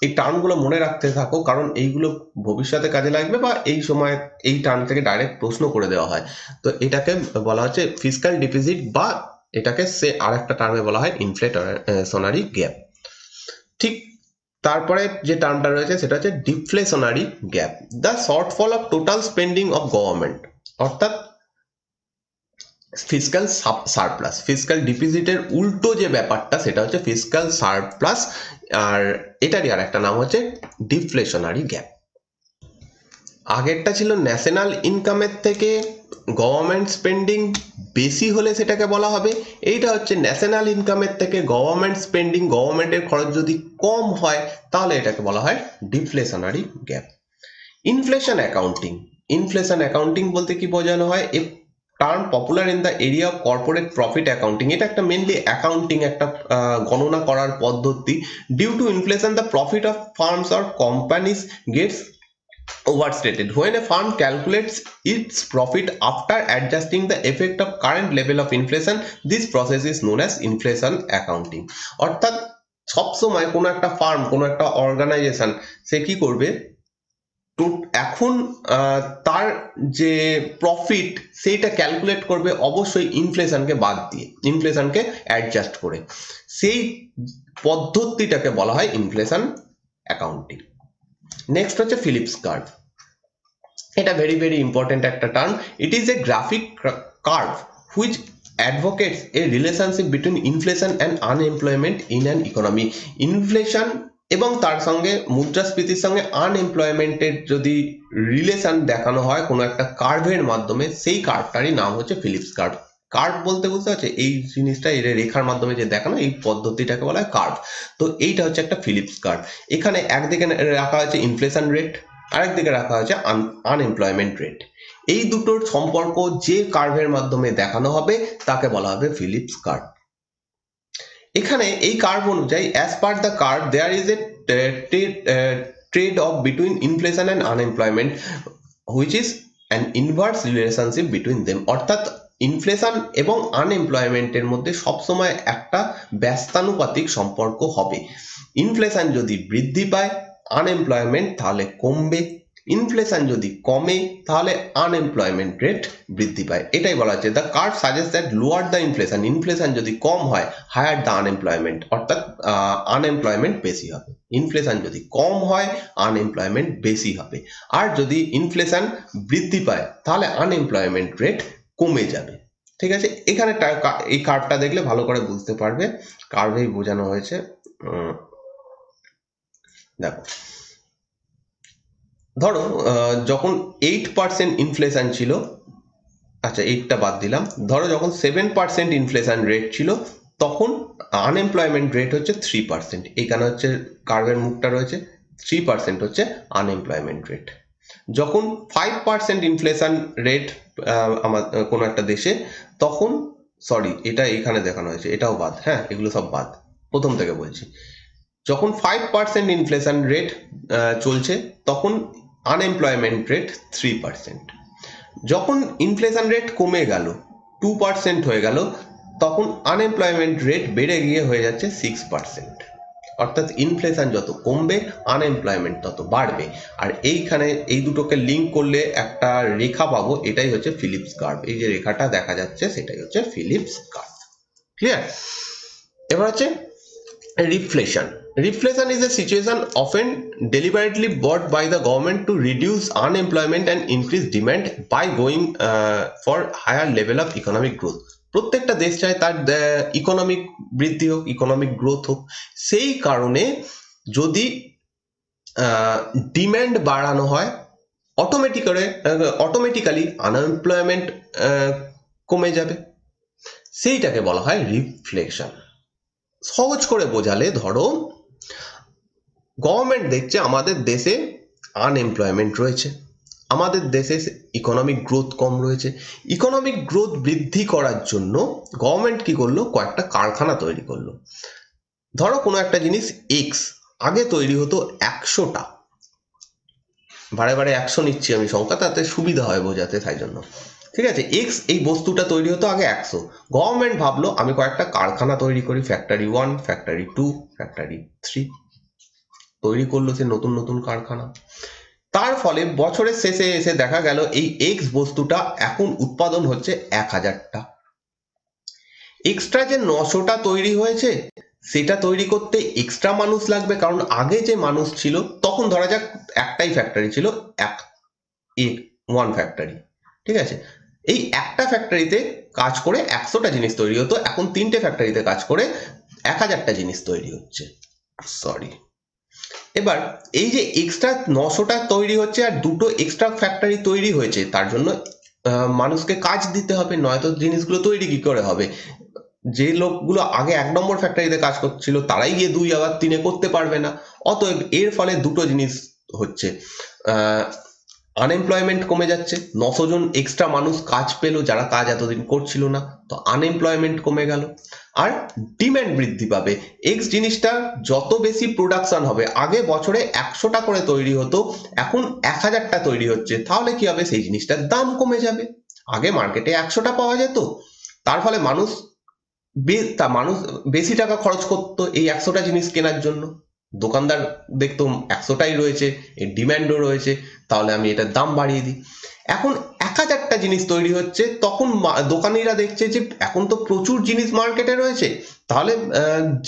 এই টার্মগুলো মনে রাখতে থাকো, কারণ এইগুলো ভবিষ্যতে কাজে লাগবে বা এই সময় এই টার্ম থেকে ডাইরেক্ট প্রশ্ন করে দেওয়া হয়। তো এটাকে বলা হচ্ছে ফিসক্যাল ডিফিসিট, বা এটাকে সে আর একটা টার্মে বলা হয় ইনফ্লেশনারি গ্যাপ। ঠিক তারপরে যে টার্মটা রয়েছে সেটা হচ্ছে deflationary gap, the shortfall of total spending of government. অর্থাৎ ফিসক্যাল সারপ্লাস, ফিসক্যাল ডিফিসিটের উল্টো যে ব্যাপারটা সেটা হচ্ছে ফিসক্যাল সারপ্লাস, আর এটারই আর একটা নাম হচ্ছে ডিফ্লেশনারি গ্যাপ। আগেরটা ছিল ন্যাশনাল ইনকামের থেকে গভর্নমেন্ট স্পেন্ডিং বেশি হলে সেটাকে বলা হবে, এইটা হচ্ছে ন্যাশনাল ইনকামের থেকে গভর্নমেন্ট স্পেন্ডিং, গভর্নমেন্টের খরচ যদি কম হয় তাহলে এটাকে বলা হয় ডিফ্লেশনারি গ্যাপ। ইনফ্লেশন অ্যাকাউন্টিং বলতে কি বোঝানো হয়? A term popular in the area of corporate profit accounting. এটা একটা মেনলি অ্যাকাউন্টিং, একটা গণনা করার পদ্ধতি। Due to inflation the profit of firms or companies gets overstated. When a firm calculates its profit after adjusting the effect of current level of inflation, this process is known as inflation accounting. অর্থাৎ সবসময় কোনো একটা farm, কোনো একটা organisation সে কি করবে, তো এখন তার যে প্রফিট সেইটা ক্যালকুলেট করবে অবশ্যই ইনফ্লেশনকে বাদ দিয়ে, ইনফ্লেশনকে অ্যাডজাস্ট করে। সেই পদ্ধতিটাকে বলা হয় ইনফ্লেশন অ্যাকাউন্টিং। নেক্সট হচ্ছে ফিলিপস কার্ভ। এটা ভেরি ভেরি ইম্পর্টেন্ট একটা term. It is a graphic curve which advocates a relationship between inflation and unemployment in an economy. Inflation এবং তার সঙ্গে মুদ্রাস্ফীতির সঙ্গে আনএমপ্লয়মেন্টের যদি রিলেশন দেখানো হয় কোনো একটা কার্ভের মাধ্যমে, সেই কার্ভটারই নাম হচ্ছে ফিলিপস কার্ভ। কার্ভ বলতে বুঝতে পারছে এই জিনিসটা, এর রেখার মাধ্যমে যে দেখানো, এই পদ্ধতিটাকে বলা হয় কার্ভ। তো এইটা হচ্ছে একটা ফিলিপস কার্ভ। এখানে একদিকে রাখা হচ্ছে ইনফ্লেশন রেট, আরেকদিকে রাখা হয়েছে আনএমপ্লয়মেন্ট রেট। এই দুটোর সম্পর্ক যে কার্ভের মাধ্যমে দেখানো হবে তাকে বলা হবে ফিলিপস কার্ভ। এখানে এই কার্ভ অনুযায়ী as per the curve there is a trade off between inflation and unemployment which is an inverse relationship between them. অর্থাৎ ইনফ্লেশন এবং আনএমপ্লয়মেন্টের মধ্যে সবসময় একটা ব্যস্তানুপাতিক সম্পর্ক হবে। ইনফ্লেশন যদি বৃদ্ধি পায়, আনএমপ্লয়মেন্ট তাহলে কমবে। ইনফ্লেশন যদি কমে তাহলে আনএমপ্লয়মেন্ট রেট বৃদ্ধি পায়। এটাই বলা হচ্ছে the curve suggest that lower the inflation, inflation যদি কম হয়, হায়ার দ্য আনএমপ্লয়মেন্ট, অর্থাৎ আনএমপ্লয়মেন্ট বেশি হবে। ইনফ্লেশন যদি কম হয়, আনএমপ্লয়মেন্ট বেশি হবে। আর যদি ইনফ্লেশন বৃদ্ধি পায় তাহলে আনএমপ্লয়মেন্ট রেট কমে যাবে। ঠিক আছে, এখানে এই কার্ভটা দেখলে ভালো করে বুঝতে পারবে, কার্ভেই বোঝানো হয়েছে। দেখো, ধরো যখন 8% ইনফ্লেশন ছিল, আচ্ছা 8টা বাদ দিলাম, ধরো যখন 7% ইনফ্লেশন রেট ছিল তখন আনএমপ্লয়মেন্ট রেট হচ্ছে 3%। এখানে হচ্ছে কার্ভের মুখটা রয়েছে, 3% হচ্ছে আনএমপ্লয়মেন্ট রেট। যখন 5% ইনফ্লেশন রেট আমার কোনো একটা দেশে, তখন সরি এটা এখানে দেখানো হয়েছে, এটাও বাদ, হ্যাঁ এগুলো সব বাদ, প্রথম থেকে বলছি। যখন 5% ইনফ্লেশন রেট চলছে তখন আনএমপ্লয়মেন্ট রেট 3%। যখন ইনফ্লেশন রেট কমে গেল, 2% হয়ে গেল, তখন আনএমপ্লয়মেন্ট রেট বেড়ে গিয়ে হয়ে যাচ্ছে 6%। অর্থাৎ ইনফ্লেশন যত কমবে, আনএমপ্লয়মেন্ট তত বাড়বে। আর এইখানে এই দুটোকে লিঙ্ক করলে একটা রেখা পাবো, এটাই হচ্ছে ফিলিপস কার্ভ। এই যে রেখাটা দেখা যাচ্ছে সেটাই হচ্ছে ফিলিপস কার্ভ। ক্লিয়ার? এবার হচ্ছে reflation. Reflation is a situation often deliberately brought by the government to reduce unemployment and increase demand by going for higher level of economic growth. প্রত্যেকটা দেশ চায় তার ইকোনমিক বৃদ্ধি হোক, ইকোনমিক গ্রোথ হোক। সেই কারণে যদি ডিম্যান্ড বাড়ানো হয়, অটোমেটিক্যালি আনএমপ্লয়মেন্ট কমে যাবে। সেইটাকে বলা হয় রিফ্লেকশন। সহজ করে বোঝালে, ধরো গভর্নমেন্ট দেখছে আমাদের দেশে আনএমপ্লয়মেন্ট রয়েছে, আমাদের দেশে ইকোনমিক গ্রোথ কম রয়েছে। ইকোনমিক গ্রোথ বৃদ্ধি করার জন্য গভর্নমেন্ট কি করলো, কয়েকটা কারখানা তৈরি করলো। ধরো কোনো একটা জিনিস এক্স আগে তৈরি হতো 100টা, বারে বারে 100 নিচ্ছি আমি সংখ্যা, তাতে সুবিধা হয় বোঝাতে, তাই জন্য। ঠিক আছে, এক্স এই বস্তুটা তৈরি হতো আগে 100। গভর্নমেন্ট ভাবলো আমি কয়েকটা কারখানা তৈরি করি, ফ্যাক্টরি 1, ফ্যাক্টরি 2, ফ্যাক্টরি 3 তৈরি করলো সে নতুন নতুন কারখানা। তার ফলে বছরের শেষে এসে দেখা গেল এই এক্স বস্তুটা এখন উৎপাদন হচ্ছে 1000টা। এক্সট্রা যে 900টা তৈরি হয়েছে সেটা তৈরি করতে এক্সট্রা মানুষ লাগবে, কারণ আগে যে মানুষ ছিল, তখন ধরা যাক একটাই ফ্যাক্টরি ছিল, ওয়ান ফ্যাক্টরি। ঠিক আছে, এই একটা ফ্যাক্টরিতে কাজ করে 100টা জিনিস তৈরি হতো, এখন 3টে ফ্যাক্টরিতে কাজ করে 1000টা জিনিস তৈরি হচ্ছে। সরি, এবার এই যে এক্সট্রা 900টা তৈরি হচ্ছে আর 2টো এক্সট্রা ফ্যাক্টরি তৈরি হয়েছে, তার জন্য মানুষকে কাজ দিতে হবে, নয়তো জিনিসগুলো তৈরি কি করে হবে। যে লোকগুলো আগে 1 নম্বর ফ্যাক্টরিতে কাজ করছিল তারাই গিয়ে 2 আবার 3-এ করতে পারবে না। অতএব এর ফলে দুটো জিনিস হচ্ছে, আনএমপ্লয়মেন্ট কমে যাচ্ছে, 900 জন এক্সট্রা মানুষ কাজ পেলো যারা কাজ এতদিন করছিল না, তো আনএমপ্লয়মেন্ট কমে গেল। আর ডিম্যান্ড বৃদ্ধি পাবে, এক্স জিনিসটা যত বেশি প্রোডাকশন হবে, আগে বছরে 100টা করে তৈরি হতো, এখন 1000টা তৈরি হচ্ছে, তাহলে কি হবে, সেই জিনিসটার দাম কমে যাবে। আগে মার্কেটে 100টা পাওয়া যেত, তার ফলে মানুষ বেশি টাকা খরচ করতো এই 100টা জিনিস কেনার জন্য। দোকানদার দেখতো 100টাই রয়েছে, এর ডিম্যান্ডও রয়েছে, তাহলে আমি এটার দাম বাড়িয়ে দিই। এখন 1000টা জিনিস তৈরি হচ্ছে, তখন দোকানিরা দেখছে যে এখন তো প্রচুর জিনিস মার্কেটে রয়েছে, তাহলে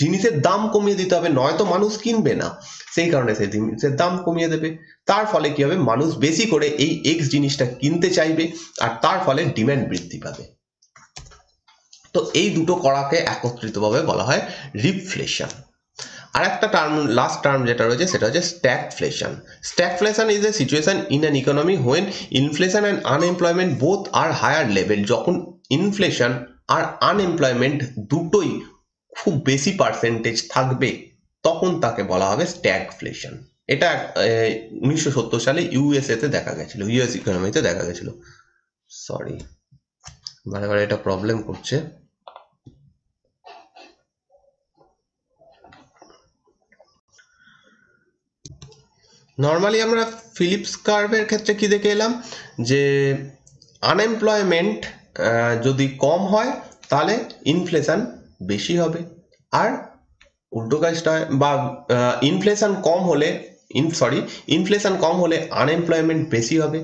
জিনিসের দাম কমিয়ে দিতে হবে, নয়তো মানুষ কিনবে না। সেই কারণে সেই জিনিসের দাম কমিয়ে দেবে। তার ফলে কি হবে, মানুষ বেশি করে এই এক্স জিনিসটা কিনতে চাইবে, আর তার ফলে ডিম্যান্ড বৃদ্ধি পাবে। তো এই দুটো করাকে একত্রিতভাবে বলা হয় রিফ্লেশন। আর একটা টার্ম, লাস্ট টার্ম যেটা রয়েছে সেটা হচ্ছে stagflation. Stagflation is a situation in an economy when inflation and unemployment both are higher level. যখন ইনফ্লেশন আর আনএমপ্লয়মেন্ট দুটোই খুব বেশি পার্সেন্টেজ থাকবে, তখন তাকে বলা হবে স্ট্যাগফ্লেশন। এটা 1970 সালে ইউএসএ তে দেখা গেছিল, ইউএস ইকোনমিতে দেখা গেছিল। সরি, বারে বারে এটা প্রবলেম করছে। নর্মালি আমরা ফিলিপস কার্ভের ক্ষেত্রে কি দেখে এলাম, যে আনএমপ্লয়মেন্ট যদি কম হয় তাহলে ইনফ্লেশন বেশি হবে, আর উল্টো কাজটা হয়, বা ইনফ্লেশন কম হলে ইনফ্লেশন কম হলে আনএমপ্লয়মেন্ট বেশি হবে,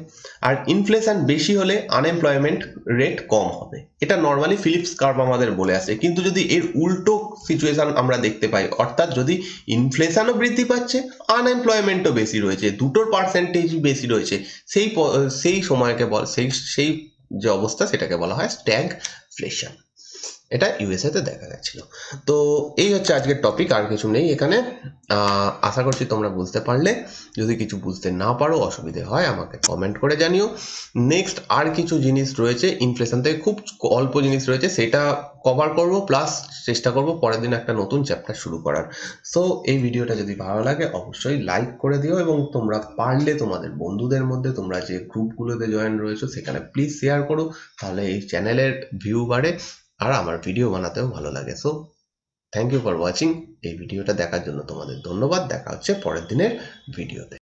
আর ইনফ্লেশন বেশি হলে আনএমপ্লয়মেন্ট রেট কম হবে। এটা নর্মালি ফিলিপস কার্ভ আমাদের বলে আসে। কিন্তু যদি এর উল্টো সিচুয়েশন আমরা দেখতে পাই, অর্থাৎ যদি ইনফ্লেশনও বৃদ্ধি পাচ্ছে, আনএমপ্লয়মেন্টও বেশি রয়েছে, দুটোর পার্সেন্টেজই বেশি রয়েছে, সেই সময়কে সেই যে অবস্থা সেটাকে বলা হয় স্ট্যাগফ্লেশন। এটা ইউএসএ তে দেখা গেছিল। তো এই হচ্ছে আজকের টপিক, আর কিছু নেই এখানে। আশা করছি তোমরা বুঝতে পারলে। যদি কিছু বুঝতে না পারো, অসুবিধে হয়, আমাকে কমেন্ট করে জানিও। নেক্সট আর কিছু জিনিস রয়েছে, ইনফ্লেশন থেকে খুব অল্প জিনিস রয়েছে, সেটা কভার করব, প্লাস চেষ্টা করব পরের দিন একটা নতুন চ্যাপ্টার শুরু করার। সো এই ভিডিওটা যদি ভালো লাগে অবশ্যই লাইক করে দিও, এবং তোমরা পারলে তোমাদের বন্ধুদের মধ্যে, তোমরা যে গ্রুপগুলোতে জয়েন রয়েছো সেখানে প্লিজ শেয়ার করো, তাহলে এই চ্যানেলের ভিউ বাড়ে, আর আমার ভিডিও বানাতেও ভালো লাগে। So thank you for watching. এই ভিডিওটা দেখার জন্য তোমাদের ধন্যবাদ। দেখা হচ্ছে পরের দিনের ভিডিওতে।